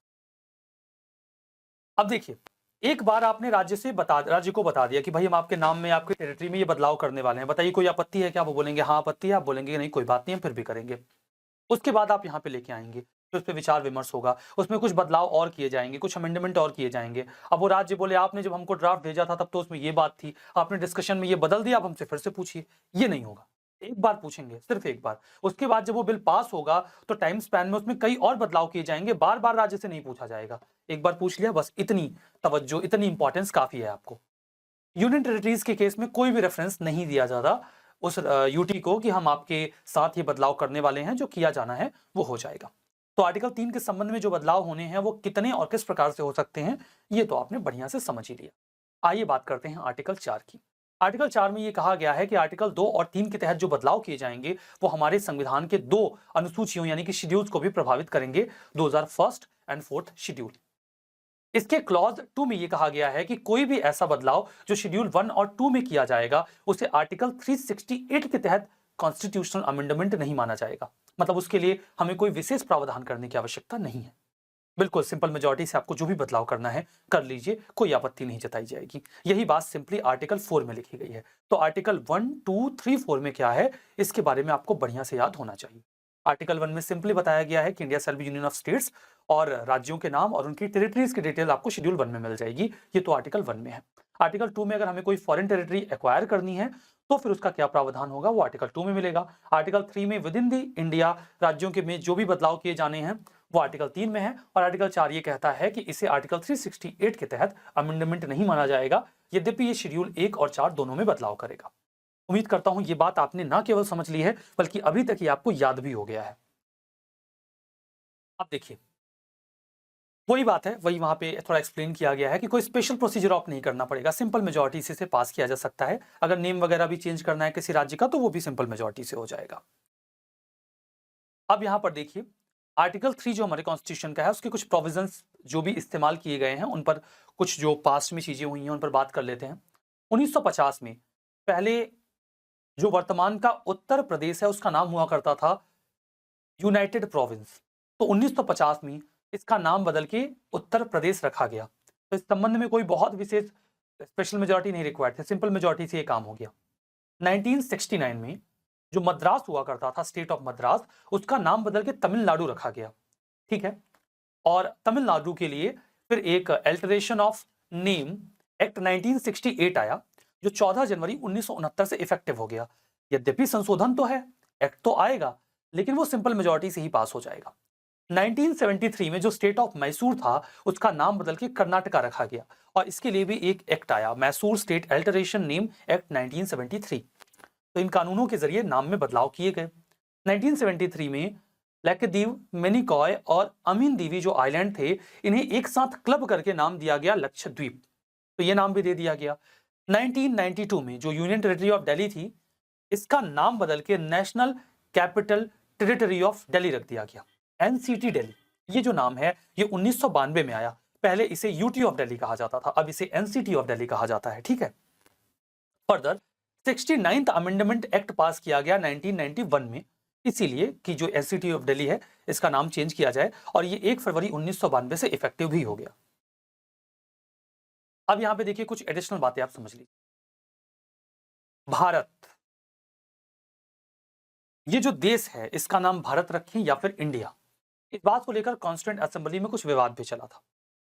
अब देखिए, एक बार आपने राज्य को बता दिया कि भाई हम आपके नाम में, आपके टेरिटरी में ये बदलाव करने वाले हैं, बताइए कोई आपत्ति है क्या? वो बोलेंगे हाँ आपत्ति है, आप बोलेंगे नहीं कोई बात नहीं हम फिर भी करेंगे। उसके बाद आप यहाँ पे लेके आएंगे, फिर उस पर विचार विमर्श होगा, उसमें कुछ बदलाव और किए जाएंगे, कुछ अमेंडमेंट और किए जाएंगे। अब वो राज्य बोले आपने जब हमको ड्राफ्ट भेजा था तब तो उसमें ये बात थी, आपने डिस्कशन में ये बदल दिया, अब हमसे फिर से पूछिए। ये नहीं होगा, एक बार पूछेंगे, सिर्फ एक बार। उसके बाद जब वो बिल पास होगा तो टाइम स्पैन में उसमें कई और बदलाव किए जाएंगे, बार बार राज्य से नहीं पूछा जाएगा, एक बार पूछ लिया बस। इतनी तवज्जो, इतनी इंपॉर्टेंस काफी है आपको। यूनियन टेरिटरीज के केस में कोई भी रेफरेंस नहीं दिया जाता उस यूटी को कि हम आपके साथ ये बदलाव करने वाले हैं, जो किया जाना है वो हो जाएगा। तो आर्टिकल 3 के संबंध में जो बदलाव होने हैं वो कितने और किस प्रकार से हो सकते हैं, ये तो आपने बढ़िया से समझ ही लिया। आइए बात करते हैं आर्टिकल 4 की। आर्टिकल 4 में ये कहा गया है कि आर्टिकल 2 और 3 के तहत जो बदलाव किए जाएंगे वो हमारे संविधान के 2 अनुसूचियों यानी कि शेड्यूल्स को भी प्रभावित करेंगे, 2001 एंड 4th शेड्यूल। इसके क्लॉज 2 में यह कहा गया है कि कोई भी ऐसा बदलाव जो शेड्यूल 1 और 2 में किया जाएगा उसे आर्टिकल 368 के तहत कॉन्स्टिट्यूशनल अमेंडमेंट नहीं माना जाएगा। मतलब उसके लिए हमें कोई विशेष प्रावधान करने की आवश्यकता नहीं है। बिल्कुल सिंपल मेजॉरिटी से आपको जो भी बदलाव करना है कर लीजिए, कोई आपत्ति नहीं जताई जाएगी। यही बात सिंपली आर्टिकल 4 में लिखी गई है। तो आर्टिकल 1, 2, 3, 4 में क्या है, इसके बारे में आपको बढ़िया से याद होना चाहिए। आर्टिकल 1 में सिंपली बताया गया है कि India shall be union of states, और राज्यों के नाम और उनकी टेरिटरीज की डिटेल आपको शेड्यूल 1 में मिल जाएगी। ये तो आर्टिकल 1 में है। आर्टिकल 2 में अगर हमें कोई फॉरेन टेरिटरी एक्वायर करनी है तो फिर उसका क्या प्रावधान होगा, वो आर्टिकल 2 में मिलेगा। आर्टिकल 3 में विद इन दी इंडिया राज्यों के में जो भी बदलाव किए जाने हैं वो आर्टिकल 3 में है। और आर्टिकल 4 ये कहता है कि इसे आर्टिकल 368 के तहत अमेंडमेंट नहीं माना जाएगा, यद्यपि ये शेड्यूल 1 और 4 दोनों में बदलाव करेगा। उम्मीद करता हूं ये बात आपने ना केवल समझ ली है बल्कि अभी तक ये आपको याद भी हो गया है। अब देखिए, वही बात है, वही वहां पे थोड़ा एक्सप्लेन किया गया है कि कोई स्पेशल प्रोसीजर ऑप्ट नहीं करना पड़ेगा, सिंपल मेजॉरिटी से इसे पास किया जा सकता है। अगर नेम वगैरह भी चेंज करना है किसी राज्य का तो वो भी सिंपल मेजॉरिटी से हो जाएगा। अब यहां पर देखिए, आर्टिकल 3 जो हमारे कॉन्स्टिट्यूशन का है उसके कुछ प्रोविजंस जो भी इस्तेमाल किए गए हैं उन पर कुछ जो पास्ट में चीजें हुई हैं उन पर बात कर लेते हैं। 1950 में पहले जो वर्तमान का उत्तर प्रदेश है उसका नाम हुआ करता था यूनाइटेड प्रोविंस। तो 1950 में इसका नाम बदल के उत्तर प्रदेश रखा गया। तो इस संबंध में कोई बहुत विशेष स्पेशल मेजॉरिटी नहीं रिक्वायर्ड थे, सिंपल मेजॉरिटी से ये काम हो गया। 1969 में जो मद्रास हुआ करता था, स्टेट ऑफ मद्रास, उसका नाम बदल के तमिलनाडु रखा गया। ठीक है, और तमिलनाडु के लिए फिर एक अल्टरेशन ऑफ नेम एक्ट 1968 आया जो 14 जनवरी 1969 से इफेक्टिव हो गया। यद्यपि संशोधन तो है, एक्ट तो आएगा, लेकिन वो सिंपल मेजॉरिटी से ही पास हो जाएगा। 1973 में जो स्टेट ऑफ मैसूर था उसका नाम बदल के कर्नाटका रखा गया और इसके लिए भी एक एक्ट आया, Mysore state alteration name act 1973। तो इन कानूनों के जरिए नाम में बदलाव किए गए। 1973 में लक्षद्वीप, मिनिकॉय और अमीन दीवी जो आइलैंड थे इन्हें एक साथ क्लब करके नाम दिया गया लक्षद्वीप, तो ये नाम भी दे दिया गया। 1992 में जो यूनियन टेरिटरी ऑफ दिल्ली थी इसका नाम बदल के national capital territory of Delhi रख दिया गया, एनसीटी दिल्ली। ये जो नाम है ये 1992 में आया। पहले इसे यूटी ऑफ दिल्ली कहा जाता था, अब इसे एनसीटी ऑफ दिल्ली कहा जाता है। ठीक है, फर्दर 69th अमेंडमेंट एक्ट पास किया गया 1991 में, इसीलिए कि जो एनसीटी ऑफ दिल्ली है इसका नाम चेंज किया जाए और ये 1 फरवरी 1992 से इफेक्टिव भी हो गया। अब यहां पे देखिए कुछ एडिशनल बातें आप समझ लीजिए। भारत, ये जो देश है इसका नाम भारत रखें या फिर इंडिया, इस बात को लेकर कॉन्स्टिट्यूएंट असेंबली में कुछ विवाद भी चला था।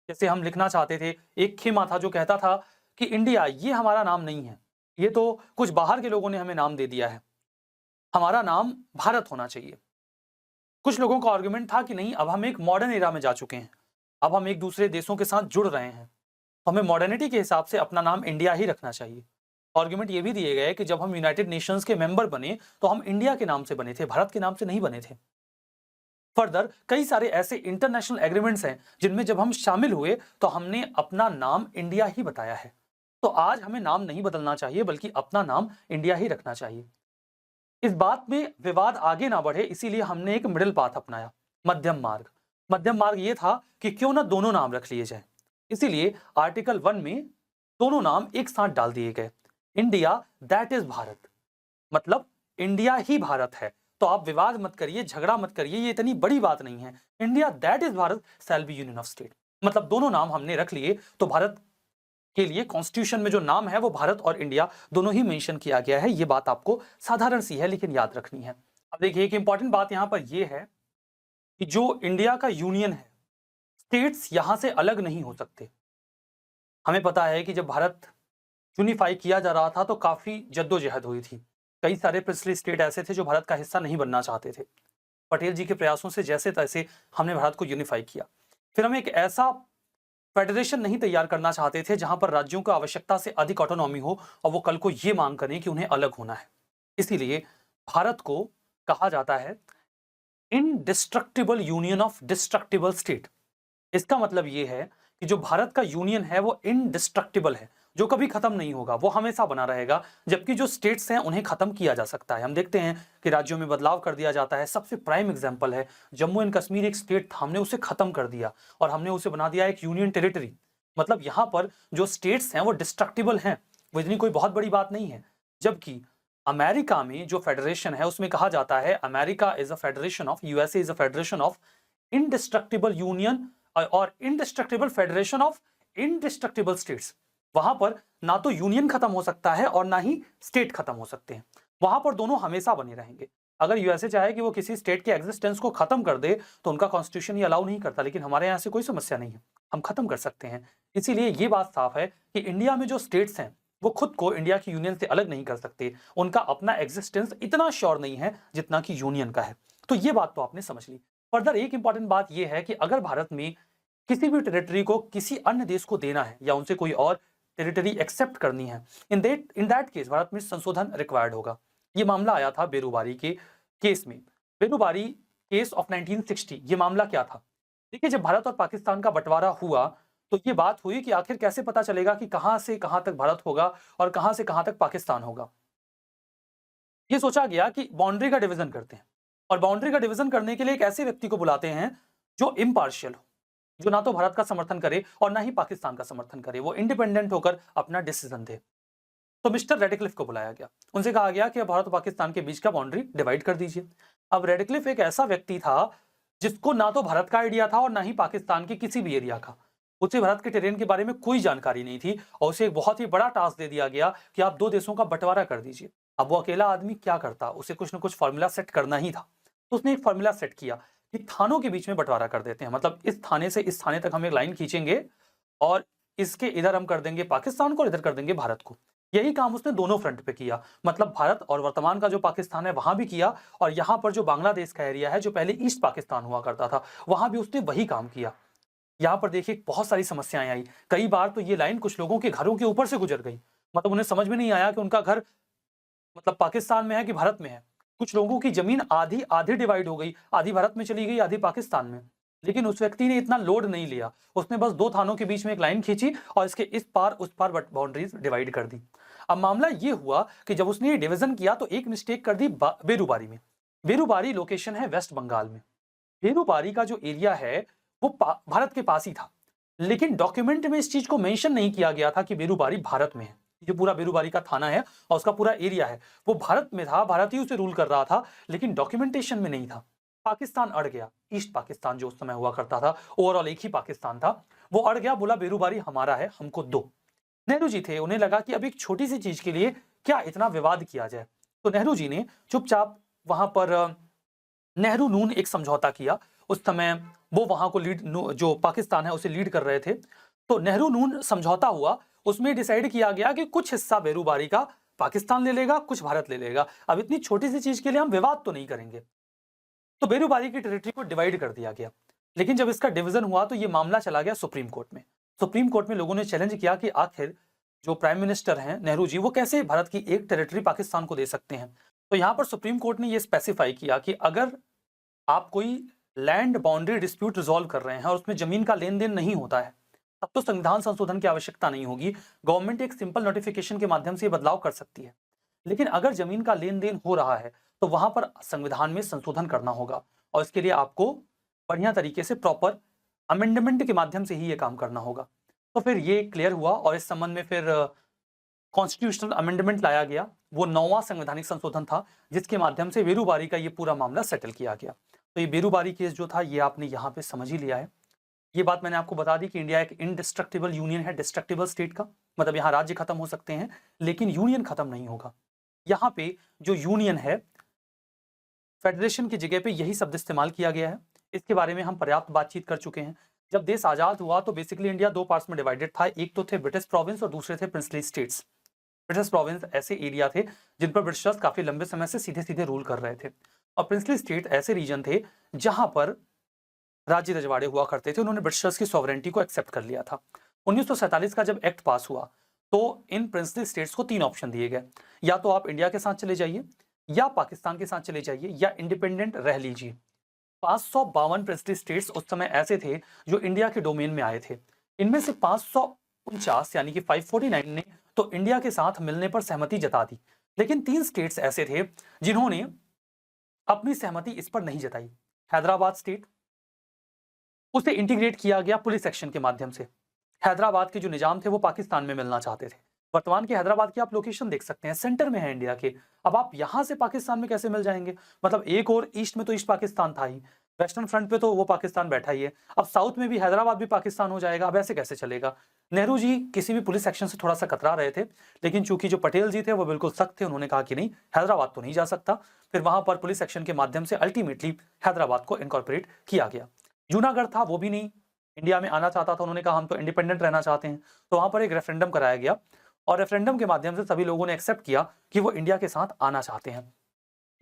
जैसे हम लिखना चाहते थे, एक खेमा था जो कहता था कि इंडिया ये हमारा नाम नहीं है, ये तो कुछ बाहर के लोगों ने हमें नाम दे दिया है, हमारा नाम भारत होना चाहिए। कुछ लोगों का आर्गुमेंट था कि नहीं, अब हम एक मॉडर्न एरा में जा चुके हैं, अब हम एक दूसरे देशों के साथ जुड़ रहे हैं, तो हमें मॉडर्निटी के हिसाब से अपना नाम इंडिया ही रखना चाहिए। आर्गुमेंट ये भी दिए गए कि जब हम यूनाइटेड नेशंस के मेंबर बने तो हम इंडिया के नाम से बने थे, भारत के नाम से नहीं बने थे। फर्दर कई सारे ऐसे इंटरनेशनल एग्रीमेंट्स हैं जिनमें जब हम शामिल हुए तो हमने अपना नाम इंडिया ही बताया है। तो आज हमें नाम नहीं बदलना चाहिए बल्कि अपना नाम इंडिया ही रखना चाहिए। इस बात में विवाद आगे ना बढ़े इसीलिए हमने एक मिडिल पाथ अपनाया, मध्यम मार्ग। मध्यम मार्ग ये था कि क्यों ना दोनों नाम रख लिए जाए, इसीलिए आर्टिकल 1 में दोनों नाम एक साथ डाल दिए गए। इंडिया दैट इज भारत, मतलब इंडिया ही भारत है। तो आप विवाद मत करिए, झगड़ा मत करिए, ये इतनी बड़ी बात नहीं है। India that is Bharat shall be union of state, मतलब दोनों नाम हमने रख लिए। तो भारत के लिए कॉन्स्टिट्यूशन में जो नाम है वो भारत और इंडिया दोनों ही मेंशन किया गया है। ये बात आपको साधारण सी है लेकिन याद रखनी है। अब देखिए एक इंपॉर्टेंट बात यहां पर यह है कि जो इंडिया का यूनियन है, स्टेट्स यहां से अलग नहीं हो सकते। हमें पता है कि जब भारत यूनिफाई किया जा रहा था तो काफी जद्दोजहद हुई थी। कई सारे पिछले स्टेट ऐसे थे जो भारत का हिस्सा नहीं बनना चाहते थे। पटेल जी के प्रयासों से जैसे तैसे हमने भारत को यूनिफाई किया। फिर हम एक ऐसा फेडरेशन नहीं तैयार करना चाहते थे जहां पर राज्यों को आवश्यकता से अधिक ऑटोनॉमी हो और वो कल को ये मांग करें कि उन्हें अलग होना है। इसीलिए भारत को कहा जाता है indestructible union of destructible state. इसका मतलब ये है कि जो भारत का यूनियन है वो इनडिस्ट्रक्टिबल है, जो कभी खत्म नहीं होगा, वो हमेशा बना रहेगा, जबकि जो स्टेट्स हैं उन्हें खत्म किया जा सकता है। हम देखते हैं कि राज्यों में बदलाव कर दिया जाता है। सबसे प्राइम एग्जांपल है जम्मू एंड कश्मीर, एक स्टेट था, हमने उसे खत्म कर दिया और हमने उसे बना दिया एक यूनियन टेरिटरी। मतलब यहाँ पर जो स्टेट्स हैं वो डिस्ट्रक्टिबल हैं, वो इतनी कोई बहुत बड़ी बात नहीं है। जबकि अमेरिका में जो फेडरेशन है उसमें कहा जाता है America is a federation of, USA is a federation of indestructible union और indestructible federation of indestructible states. वहां पर ना तो यूनियन खत्म हो सकता है और ना ही स्टेट खत्म हो सकते हैं, वहां पर दोनों हमेशा बने रहेंगे। अगर यूएसए चाहे कि वो किसी स्टेट के एग्जिस्टेंस को खत्म कर दे तो उनका कॉन्स्टिट्यूशन ये अलाउ नहीं करता, लेकिन हमारे यहाँ से कोई समस्या नहीं है, हम खत्म कर सकते हैं। इसीलिए ये बात साफ है कि इंडिया में जो स्टेट्स हैं वो खुद को इंडिया की यूनियन से अलग नहीं कर सकते, उनका अपना एग्जिस्टेंस इतना श्योर नहीं है जितना कि यूनियन का है। तो ये बात तो आपने समझ ली। फर्दर एक इंपॉर्टेंट बात यह है कि अगर भारत में किसी भी टेरिटरी को किसी अन्य देश को देना है या उनसे कोई और टेरिटरी एक्सेप्ट करनी है, इन दैट केस भारत में संशोधन रिक्वायर्ड होगा। ये मामला आया था बेरूबारी के केस में। बेरूबारी केस ऑफ 1960, ये मामला क्या था? देखिए, जब भारत और पाकिस्तान का बंटवारा हुआ तो ये बात हुई कि आखिर कैसे पता चलेगा कि कहां से कहां तक भारत होगा और कहां से कहां तक पाकिस्तान होगा। ये सोचा गया कि बाउंड्री का डिवीजन करते हैं और बाउंड्री का डिवीजन करने के लिए एक ऐसे व्यक्ति को बुलाते हैं जो इम्पार्शियल हो, जो ना तो भारत का समर्थन करे और ना ही पाकिस्तान का समर्थन करे, वो इंडिपेंडेंट होकर अपना डिसीजन दे। तो मिस्टर रेडक्लिफ को बुलाया गया, उनसे कहा गया कि भारत और पाकिस्तान के बीच का बाउंड्री डिवाइड कर दीजिए। अब रेडक्लिफ एक ऐसा व्यक्ति था जिसको ना तो भारत का आइडिया था और ना ही पाकिस्तान के किसी भी एरिया का, उसे भारत के टेरेन के बारे में कोई जानकारी नहीं थी और उसे एक बहुत ही बड़ा टास्क दे दिया गया कि आप दो देशों का बंटवारा कर दीजिए। अब वो अकेला आदमी क्या करता, उसे कुछ ना कुछ फॉर्मूला सेट करना ही था। तो उसने एक फॉर्मूला सेट किया कि थानों के बीच में बंटवारा कर देते हैं, मतलब इस थाने से इस थाने तक हम एक लाइन खींचेंगे और इसके इधर हम कर देंगे पाकिस्तान को और इधर कर देंगे भारत को। यही काम उसने दोनों फ्रंट पे किया, मतलब भारत और वर्तमान का जो पाकिस्तान है वहां भी किया और यहाँ पर जो बांग्लादेश का एरिया है जो पहले ईस्ट पाकिस्तान हुआ करता था वहां भी उसने वही काम किया। यहाँ पर देखिए बहुत सारी समस्याएं आई, कई बार तो ये लाइन कुछ लोगों के घरों के ऊपर से गुजर गई, मतलब उन्हें समझ में नहीं आया कि उनका घर मतलब पाकिस्तान में है कि भारत में है। कुछ लोगों की जमीन आधी आधी डिवाइड हो गई, आधी भारत में चली गई, आधी पाकिस्तान में। लेकिन उस व्यक्ति ने इतना लोड नहीं लिया, उसने बस दो थानों के बीच में एक लाइन खींची और इसके इस पार उस पार बाउंड्रीज डिवाइड कर दी। अब मामला ये हुआ कि जब उसने ये डिवीजन किया तो एक मिस्टेक कर दी बेरूबारी में। बेरूबारी लोकेशन है वेस्ट बंगाल में। बेरूबारी का जो एरिया है वो भारत के पास ही था, लेकिन डॉक्यूमेंट में इस चीज को मेंशन नहीं किया गया था कि बेरूबारी भारत में है। जो पूरा बेरूबारी का थाना है और उसका पूरा एरिया है वो भारत में था, भारत ही उसे रूल कर रहा था, लेकिन डॉक्यूमेंटेशन में नहीं था। पाकिस्तान अड़ गया, ईस्ट पाकिस्तान जो उस समय हुआ करता था, ओवरऑल एक ही पाकिस्तान था, वो अड़ गया, बोला बेरूबारी हमारा है, हमको दो। नेहरू जी थे, उन्हें लगा कि अब एक छोटी सी चीज के लिए क्या इतना विवाद किया जाए, तो नेहरू जी ने चुपचाप वहां पर नेहरू नून एक समझौता किया। उस समय वो वहां को लीड, जो पाकिस्तान है उसे लीड कर रहे थे, तो नेहरू नून समझौता हुआ। उसमें डिसाइड किया गया कि कुछ हिस्सा बेरूबारी का पाकिस्तान ले लेगा, कुछ भारत ले लेगा। अब इतनी छोटी सी चीज के लिए हम विवाद तो नहीं करेंगे, तो बेरूबारी की टेरिटरी को डिवाइड कर दिया गया। लेकिन जब इसका डिवीजन हुआ तो ये मामला चला गया सुप्रीम कोर्ट में। सुप्रीम कोर्ट में लोगों ने चैलेंज किया कि आखिर जो प्राइम मिनिस्टर हैं नेहरू जी, वो कैसे भारत की एक टेरिटरी पाकिस्तान को दे सकते हैं। तो यहाँ पर सुप्रीम कोर्ट ने ये स्पेसिफाई किया कि अगर आप कोई लैंड बाउंड्री डिस्प्यूट रिजॉल्व कर रहे हैं और उसमें जमीन का लेन देन नहीं होता है, तब तो संविधान संशोधन की आवश्यकता नहीं होगी। गवर्नमेंट एक सिंपल नोटिफिकेशन के माध्यम से बदलाव कर सकती है। लेकिन अगर जमीन का लेन देन हो रहा है तो वहां पर संविधान में संशोधन करना होगा और इसके लिए आपको बढ़िया तरीके से प्रॉपर अमेंडमेंट के माध्यम से ही ये काम करना होगा। तो फिर ये क्लियर हुआ और इस संबंध में फिर कॉन्स्टिट्यूशनल अमेंडमेंट लाया गया। वो 9वां संवैधानिक संशोधन था जिसके माध्यम से बेरूबारी का ये पूरा मामला सेटल किया गया। तो ये बेरूबारी केस जो था ये आपने यहाँ पे समझ ही लिया है। ये बात मैंने आपको बता दी कि इंडिया एक इनडिस्ट्रक्टिबल यूनियन है डिस्ट्रक्टिबल स्टेट का, मतलब यहाँ राज्य खत्म हो सकते हैं लेकिन यूनियन खत्म नहीं होगा। यहाँ पे जो यूनियन है, फेडरेशन की जगह पे यही शब्द इस्तेमाल किया गया है। इसके बारे में हम पर्याप्त बातचीत कर चुके हैं। जब देश आजाद हुआ तो बेसिकली इंडिया दो पार्ट्स में डिवाइडेड था, एक तो थे ब्रिटिश प्रोविंस और दूसरे थे प्रिंसली स्टेट्स। ब्रिटिश प्रोविंस ऐसे एरिया थे जिन पर ब्रिटिशर्स काफी लंबे समय से सीधे सीधे रूल कर रहे थे और प्रिंसली स्टेट ऐसे रीजन थे जहां पर राज्य रजवाड़े हुआ करते थे। उन्होंने ब्रिटिशर्स की सॉवरेंटी को एक्सेप्ट कर लिया था। 1947 का जब एक्ट पास हुआ तो इन प्रिंसली स्टेट्स को 3 ऑप्शन दिए गए, या तो आप इंडिया के साथ चले जाइए, या पाकिस्तान के साथ चले जाइए या इंडिपेंडेंट रह लीजिए। 552 प्रेसिडेंट स्टेट्स उस समय ऐसे थे जो इंडिया के डोमेन में आए थे। इनमें से 549 यानी कि 549 ने तो इंडिया के साथ मिलने पर सहमति जता दी, लेकिन 3 स्टेट्स ऐसे थे जिन्होंने अपनी सहमति इस पर नहीं जताई। हैदराबाद स्टेट, उसे इंटीग्रेट किया गया पुलिस एक्शन के माध्यम से। हैदराबाद के जो निजाम थे वो पाकिस्तान में मिलना चाहते थे। वर्तमान के हैदराबाद की आप लोकेशन देख सकते हैं, सेंटर में है इंडिया के। अब आप यहां से पाकिस्तान में कैसे मिल जाएंगे? मतलब एक और ईस्ट में तो ईस्ट पाकिस्तान था ही, वेस्टर्न फ्रंट पे तो वो पाकिस्तान बैठा ही है, अब साउथ में भी हैदराबाद भी पाकिस्तान हो जाएगा। अब ऐसे कैसे चलेगा? नेहरू जी किसी भी पुलिस एक्शन से थोड़ा सा कतरा रहे थे, लेकिन चूंकि जो पटेल जी थे वो बिल्कुल सख्त थे, उन्होंने कहा कि नहीं, हैदराबाद तो नहीं जा सकता। फिर वहां पर पुलिस एक्शन के माध्यम से अल्टीमेटली हैदराबाद को इनकॉर्पोरेट किया गया। जूनागढ़ था, वो भी नहीं इंडिया में आना चाहता था, उन्होंने कहा हम तो इंडिपेंडेंट रहना चाहते हैं। तो वहां पर एक रेफरेंडम कराया गया और रेफरेंडम के माध्यम से सभी लोगों ने एक्सेप्ट किया कि वो इंडिया के साथ आना चाहते हैं।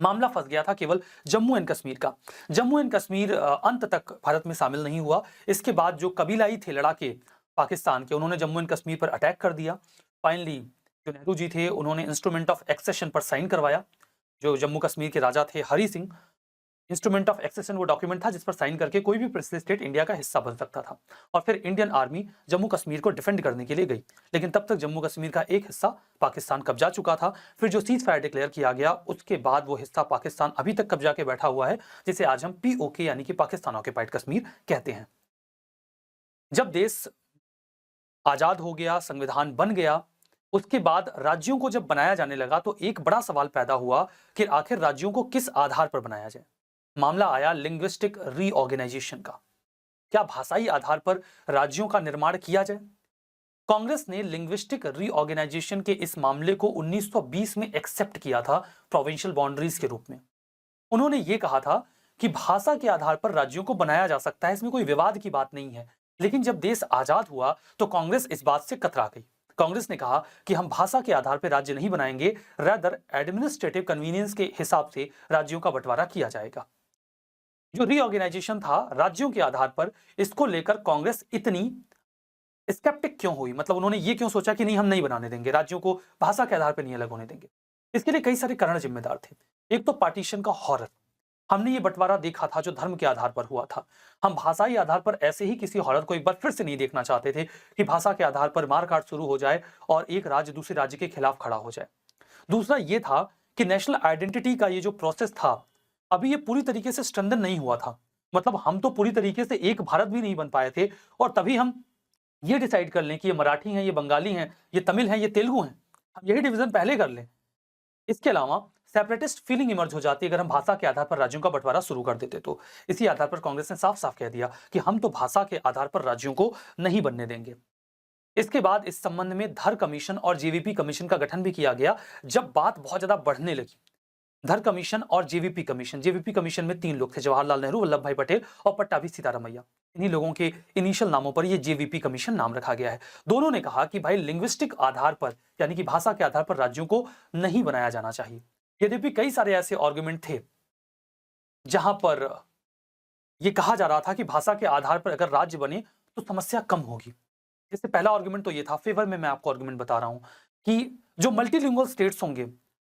मामला फंस गया था केवल जम्मू एंड कश्मीर का। जम्मू एंड कश्मीर अंत तक भारत में शामिल नहीं हुआ। इसके बाद जो कबीलाई थे लड़ाके पाकिस्तान के, उन्होंने जम्मू एंड कश्मीर पर अटैक कर दिया। फाइनली जो नेहरू जी थे उन्होंने इंस्ट्रूमेंट ऑफ एक्सेशन पर साइन करवाया। जो जम्मू कश्मीर के राजा थे Hari Singh, instrument of accession वो डॉक्यूमेंट था जिस पर साइन करके कोई भी प्रेसिडेंट स्टेट इंडिया का हिस्सा बन सकता था। और फिर इंडियन आर्मी जम्मू कश्मीर को डिफेंड करने के लिए गई, लेकिन तब तक जम्मू कश्मीर का एक हिस्सा पाकिस्तान कब्जा चुका था। फिर जो सीज फायर डिक्लेयर किया गया उसके बाद वो हिस्सा पाकिस्तान अभी तक कब्जा के बैठा हुआ है, जिसे आज हम POK यानी कि पाकिस्तान ऑक्यूपाइड कश्मीर कहते हैं। जब देश आजाद हो गया, संविधान बन गया, उसके बाद राज्यों को जब बनाया जाने लगा तो एक बड़ा सवाल पैदा हुआ कि आखिर राज्यों को किस आधार पर बनाया जाए। मामला आया लिंग्विस्टिक रीऑर्गेनाइजेशन का। क्या भाषाई आधार पर राज्यों का निर्माण किया जाए? कांग्रेस ने लिंग्विस्टिक रीऑर्गेनाइजेशन के इस मामले को 1920 में एक्सेप्ट किया था प्रोविंशियल बाउंड्रीज के रूप में। उन्होंने ये कहा था कि भाषा के आधार पर राज्यों को बनाया जा सकता है, इसमें कोई विवाद की बात नहीं है। लेकिन जब देश आजाद हुआ तो कांग्रेस इस बात से कतरा गई। कांग्रेस ने कहा कि हम भाषा के आधार पर राज्य नहीं बनाएंगे, रादर एडमिनिस्ट्रेटिव कन्वीनियंस के हिसाब से राज्यों का बंटवारा किया जाएगा। जो रीऑर्गेनाइजेशन था राज्यों के आधार पर, इसको लेकर कांग्रेस इतनी स्केप्टिक क्यों हुई? मतलब उन्होंने ये क्यों सोचा कि नहीं हम नहीं बनाने देंगे, राज्यों को भाषा के आधार पर नहीं अलग होने देंगे? इसके लिए कई सारे कारण जिम्मेदार थे। एक तो पार्टीशन का हॉरर, हमने ये बंटवारा देखा था जो धर्म के आधार पर हुआ था। हम भाषाई आधार पर ऐसे ही किसी हॉरर को एक बार फिर से नहीं देखना चाहते थे कि भाषा के आधार पर मारकाट शुरू हो जाए और एक राज्य दूसरे राज्य के खिलाफ खड़ा हो जाए। दूसरा ये था कि नेशनल आइडेंटिटी का ये जो प्रोसेस था अभी ये पूरी तरीके से स्ट्रेंथन नहीं हुआ था। मतलब हम तो पूरी तरीके से एक भारत भी नहीं बन पाए थे, और तभी हम ये डिसाइड कर लें कि ये मराठी हैं, ये बंगाली हैं, ये तमिल हैं, ये तेलुगु हैं, हम यही डिवीजन पहले कर लें। इसके अलावा सेपरेटिस्ट फीलिंग इमर्ज हो जाती अगर हम भाषा के आधार पर राज्यों का बंटवारा शुरू कर देते। तो इसी आधार पर कांग्रेस ने साफ साफ कह दिया कि हम तो भाषा के आधार पर राज्यों को नहीं बनने देंगे। इसके बाद इस संबंध में धर कमीशन और JVP कमीशन का गठन भी किया गया। जब बात बहुत ज्यादा बढ़ने लगी, धर कमीशन और JVP कमीशन में 3 लोग थे, जवाहरलाल नेहरू, वल्लभ भाई पटेल और पट्टाभी सीतारामैया। इन्हीं लोगों के इनिशियल नामों पर ये JVP कमीशन नाम रखा गया है। दोनों ने कहा कि भाई लिंग्विस्टिक आधार पर यानी कि भाषा के आधार पर राज्यों को नहीं बनाया जाना चाहिए। यद्यपि कई सारे ऐसे आर्गुमेंट थे जहां पर यह कहा जा रहा था कि भाषा के आधार पर अगर राज्य बने तो समस्या कम होगी। जैसे पहला आर्गुमेंट तो ये था, फेवर में मैं आपको आर्गुमेंट बता रहा हूं, कि जो मल्टीलिंगुअल स्टेट्स होंगे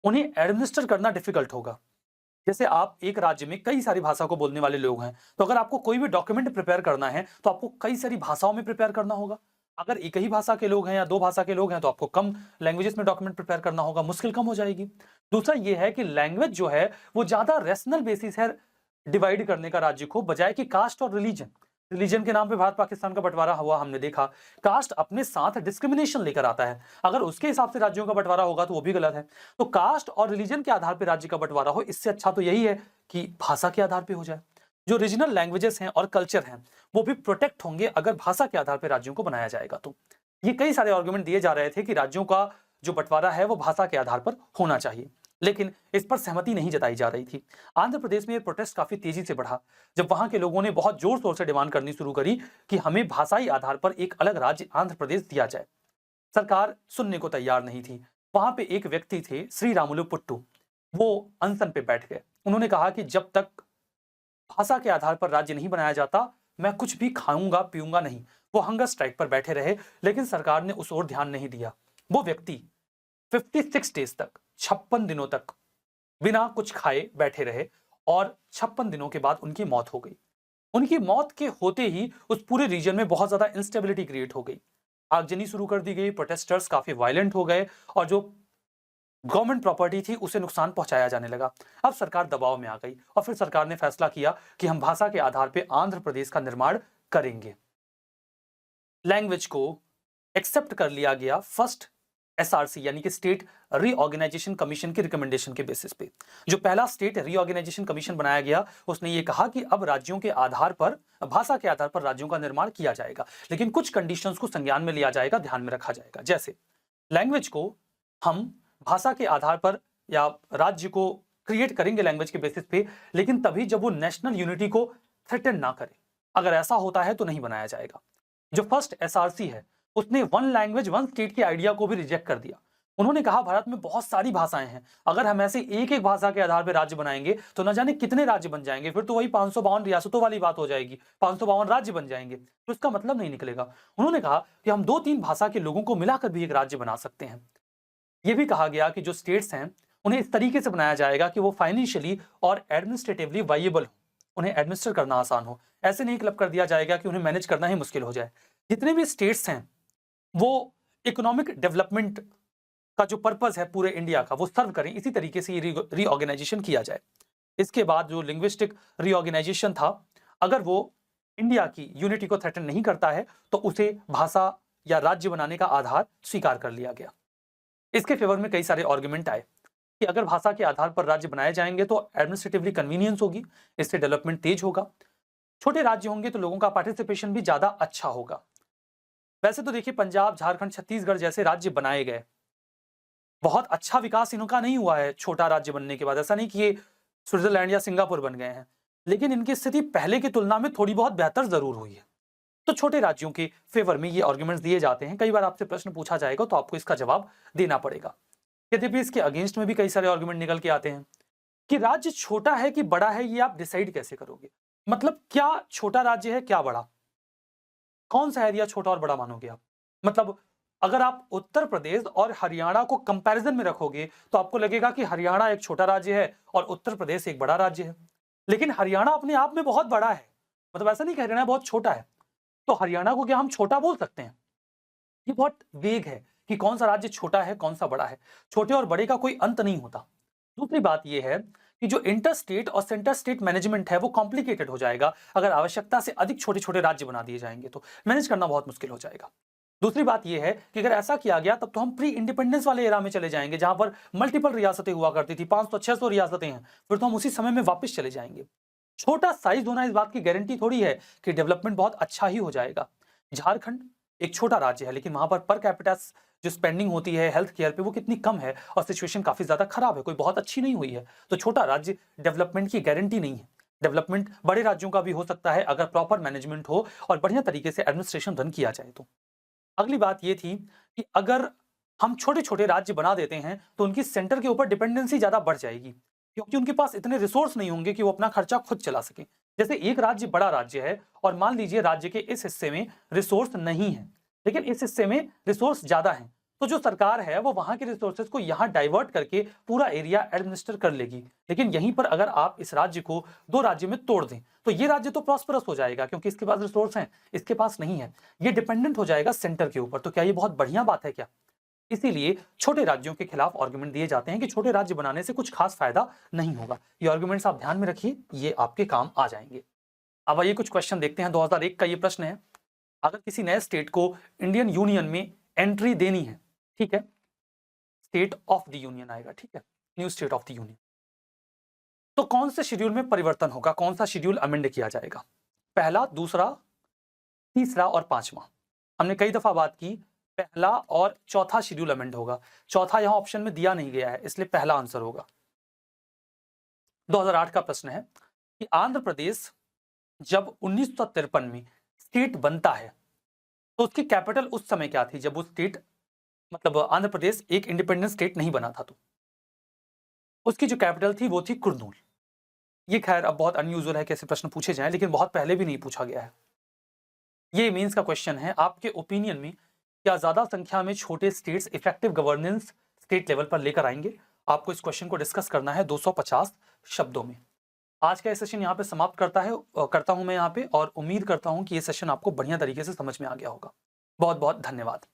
उन्हें एडमिनिस्टर करना डिफिकल्ट होगा। जैसे आप एक राज्य में कई सारी भाषा को बोलने वाले लोग हैं, तो अगर आपको कोई भी डॉक्यूमेंट प्रिपेयर करना है तो आपको कई सारी भाषाओं में प्रिपेयर करना होगा। अगर एक ही भाषा के लोग हैं या 2 भाषा के लोग हैं तो आपको कम लैंग्वेजेस में डॉक्यूमेंट प्रिपेयर करना होगा, मुश्किल कम हो जाएगी। दूसरा ये है कि लैंग्वेज जो है वो ज्यादा रैशनल बेसिस है डिवाइड करने का राज्य को, बजाय कि कास्ट और रिलीजन के नाम पे भारत पाकिस्तान का बंटवारा हुआ हमने देखा। कास्ट अपने साथ डिस्क्रिमिनेशन लेकर आता है, अगर उसके हिसाब से राज्यों का बंटवारा होगा तो वो भी गलत है। तो कास्ट और रिलीजन के आधार पर राज्य का बंटवारा हो, इससे अच्छा तो यही है कि भाषा के आधार पर हो जाए। जो रीजनल लैंग्वेजेस हैं और कल्चर हैं वो भी प्रोटेक्ट होंगे अगर भाषा के आधार पर राज्यों को बनाया जाएगा। तो ये कई सारे आर्गुमेंट दिए जा रहे थे कि राज्यों का जो बंटवारा है वो भाषा के आधार पर होना चाहिए, लेकिन इस पर सहमति नहीं जताई जा रही थी। आंध्र प्रदेश में ये प्रोटेस्ट काफी तेजी से बढ़ा जब वहां के लोगों ने बहुत जोर शोर से डिमांड करनी शुरू करी कि हमें भाषाई आधार पर एक अलग राज्य आंध्र प्रदेश दिया जाए। सरकार सुनने को तैयार नहीं थी। वहां पे एक व्यक्ति थे श्री रामुलु पुट्टू, वो अनशन पे बैठ गए। उन्होंने कहा कि जब तक भाषा के आधार पर राज्य नहीं बनाया जाता मैं कुछ भी खाऊंगा पीऊंगा नहीं। वो हंगर स्ट्राइक पर बैठे रहे, लेकिन सरकार ने उस ओर ध्यान नहीं दिया। वो व्यक्ति 56 डेज तक, 56 दिनों तक बिना कुछ खाए बैठे रहे और 56 दिनों के बाद उनकी मौत हो गई। उनकी मौत के होते ही उस पूरे रीजन में बहुत ज्यादा इंस्टेबिलिटी क्रिएट हो गई, आगजनी शुरू कर दी गई, प्रोटेस्टर्स काफी वायलेंट हो गए और जो गवर्नमेंट प्रॉपर्टी थी उसे नुकसान पहुंचाया जाने लगा। अब सरकार दबाव में आ गई और फिर सरकार ने फैसला किया कि हम भाषा के आधार पर आंध्र प्रदेश का निर्माण करेंगे। लैंग्वेज को एक्सेप्ट कर लिया गया फर्स्ट एसआरसी यानी कि स्टेट रीऑर्गेनाइजेशन कमीशन की रिकमेंडेशन के बेसिस पे। जो पहला स्टेट रीऑर्गेनाइजेशन कमीशन बनाया गया उसने ये कहा कि अब राज्यों के आधार पर, भाषा के आधार पर राज्यों का निर्माण किया जाएगा, लेकिन कुछ कंडीशंस को संज्ञान में लिया जाएगा, ध्यान में रखा जाएगा। जैसे लैंग्वेज को हम भाषा के आधार पर या राज्य को क्रिएट करेंगे लैंग्वेज के बेसिस पे, लेकिन तभी जब वो नेशनल यूनिटी को थ्रेटन ना करे। अगर ऐसा होता है तो नहीं बनाया जाएगा। जो फर्स्ट एसआरसी है उसने वन लैंग्वेज वन स्टेट के आइडिया को भी रिजेक्ट कर दिया। उन्होंने कहा भारत में बहुत सारी भाषाएं हैं, अगर हम ऐसे एक एक भाषा के आधार पर राज्य बनाएंगे तो न जाने कितने राज्य बन जाएंगे, फिर तो वही 552 रियासतों वाली बात हो जाएगी, 552 राज्य बन जाएंगे, तो इसका मतलब नहीं निकलेगा। उन्होंने कहा कि हम 2-3 भाषा के लोगों को मिलाकर भी एक राज्य बना सकते हैं। यह भी कहा गया कि जो स्टेट्स हैं उन्हें इस तरीके से बनाया जाएगा कि वो फाइनेंशियली और एडमिनिस्ट्रेटिवली वाइएबल हो, उन्हें एडमिनिस्टर करना आसान हो। ऐसे नहीं क्लब कर दिया जाएगा कि उन्हें मैनेज करना ही मुश्किल हो जाए। जितने भी स्टेट्स हैं वो इकोनॉमिक डेवलपमेंट का जो पर्पस है पूरे इंडिया का वो सर्व करें, इसी तरीके से ये रीऑर्गेनाइजेशन किया जाए। इसके बाद जो लिंग्विस्टिक रीऑर्गेनाइजेशन था, अगर वो इंडिया की यूनिटी को थ्रेटन नहीं करता है तो उसे भाषा या राज्य बनाने का आधार स्वीकार कर लिया गया। इसके फेवर में कई सारे आर्गुमेंट आए कि अगर भाषा के आधार पर राज्य बनाए जाएंगे तो एडमिनिस्ट्रेटिवली कन्वीनियंस होगी, इससे डेवलपमेंट तेज होगा, छोटे राज्य होंगे तो लोगों का पार्टिसिपेशन भी ज्यादा अच्छा होगा। वैसे तो देखिए पंजाब, झारखंड, छत्तीसगढ़ जैसे राज्य बनाए गए, बहुत अच्छा विकास इनका नहीं हुआ है छोटा राज्य बनने के बाद। ऐसा नहीं कि ये स्विट्जरलैंड या सिंगापुर बन गए हैं, लेकिन इनकी स्थिति पहले की तुलना में थोड़ी बहुत बेहतर जरूर हुई है। तो छोटे राज्यों के फेवर में ये आर्गुमेंट्स दिए जाते हैं। कई बार आपसे प्रश्न पूछा जाएगा तो आपको इसका जवाब देना पड़ेगा। यद्यपि इसके अगेंस्ट में भी कई सारे आर्गुमेंट निकल के आते हैं कि राज्य छोटा है कि बड़ा है, ये आप डिसाइड कैसे करोगे? मतलब क्या छोटा राज्य है, क्या बड़ा? कौन सा एरिया छोटा और बड़ा मानोगे आप? मतलब अगर आप उत्तर प्रदेश और हरियाणा को कंपैरिजन में रखोगे तो आपको लगेगा कि हरियाणा एक छोटा राज्य है और उत्तर प्रदेश एक बड़ा राज्य है, लेकिन हरियाणा अपने आप में बहुत बड़ा है। मतलब ऐसा नहीं कि हरियाणा बहुत छोटा है, तो हरियाणा को क्या हम छोटा बोल सकते हैं? ये बहुत वेग है कि कौन सा राज्य छोटा है, कौन सा बड़ा है। छोटे और बड़े का कोई अंत नहीं होता। दूसरी बात यह है कि जो इंटर स्टेट और सेंटर स्टेट मैनेजमेंट है वो कॉम्प्लिकेटेड हो जाएगा। अगर आवश्यकता से अधिक छोटे छोटे राज्य बना दिए जाएंगे तो मैनेज करना बहुत मुश्किल हो जाएगा। दूसरी बात यह है कि अगर ऐसा किया गया तब तो हम प्री इंडिपेंडेंस वाले एरा में चले जाएंगे, जहां पर मल्टीपल रियासतें हुआ करती थी, 500-600 रियासतें हैं, फिर तो हम उसी समय में वापस चले जाएंगे। छोटा साइज होना इस बात की गारंटी थोड़ी है कि डेवलपमेंट बहुत अच्छा ही हो जाएगा। झारखंड एक छोटा राज्य है, लेकिन वहां पर कैपिटा जो स्पेंडिंग होती है हेल्थ केयर पे वो कितनी कम है और सिचुएशन काफी ज्यादा खराब है, कोई बहुत अच्छी नहीं हुई है। तो छोटा राज्य डेवलपमेंट की गारंटी नहीं है। डेवलपमेंट बड़े राज्यों का भी हो सकता है अगर प्रॉपर मैनेजमेंट हो और बढ़िया तरीके से एडमिनिस्ट्रेशन रन किया जाए तो। अगली बात ये थी कि अगर हम छोटे छोटे राज्य बना देते हैं तो उनकी सेंटर के ऊपर डिपेंडेंसी ज्यादा बढ़ जाएगी, क्योंकि उनके पास इतने रिसोर्स नहीं होंगे कि वो अपना खर्चा खुद चला सके। जैसे एक राज्य बड़ा राज्य है और मान लीजिए राज्य के इस हिस्से में रिसोर्स नहीं है, लेकिन इस हिस्से में रिसोर्स ज्यादा है, तो जो सरकार है वो वहां के रिसोर्सेज को यहाँ डाइवर्ट करके पूरा एरिया एडमिनिस्टर कर लेगी। लेकिन यहीं पर अगर आप इस राज्य को 2 राज्य में तोड़ दें तो ये राज्य तो प्रॉस्परस हो जाएगा, क्योंकि इसके पास रिसोर्स हैं, इसके पास नहीं है। ये डिपेंडेंट हो जाएगा सेंटर के ऊपर। तो क्या ये बहुत बढ़िया बात है क्या? इसीलिए छोटे राज्यों के खिलाफ आर्गुमेंट दिए जाते हैं कि छोटे राज्य बनाने से कुछ खास फायदा नहीं होगा। ये आर्गुमेंट्स आप ध्यान में रखिए, ये आपके काम आ जाएंगे। अब आइए कुछ क्वेश्चन देखते हैं। 2001 का ये प्रश्न है, अगर किसी नए स्टेट को इंडियन यूनियन में एंट्री देनी है, ठीक है, स्टेट ऑफ द यूनियन आएगा, ठीक है, new state of the union, तो कौन से शेड्यूल में परिवर्तन होगा, कौन सा शेड्यूल अमेंड किया जाएगा? पहला, दूसरा, तीसरा और पांचवा। हमने कई दफा बात की, पहला और चौथा शेड्यूल अमेंड होगा। चौथा यहां ऑप्शन में दिया नहीं गया है, इसलिए पहला आंसर होगा। 2008 का प्रश्न है कि आंध्र प्रदेश जब 1953 में स्टेट बनता है तो उसकी कैपिटल उस समय क्या थी जब वो स्टेट, मतलब आंध्र प्रदेश एक इंडिपेंडेंट स्टेट नहीं बना था, तो उसकी जो कैपिटल थी वो थी कुर्नूल। ये खैर अब बहुत अनयूजुअल है कि ऐसे प्रश्न पूछे जाएं, लेकिन बहुत पहले भी नहीं पूछा गया है। ये मींस का क्वेश्चन है, आपके ओपिनियन में क्या ज्यादा संख्या में छोटे states effective governance state level पर लेकर आएंगे? आपको इस क्वेश्चन को डिस्कस करना है 250 शब्दों में। आज का ये सेशन यहाँ पे समाप्त करता हूँ मैं यहाँ पे, और उम्मीद करता हूँ कि ये सेशन आपको बढ़िया तरीके से समझ में आ गया होगा। बहुत बहुत धन्यवाद।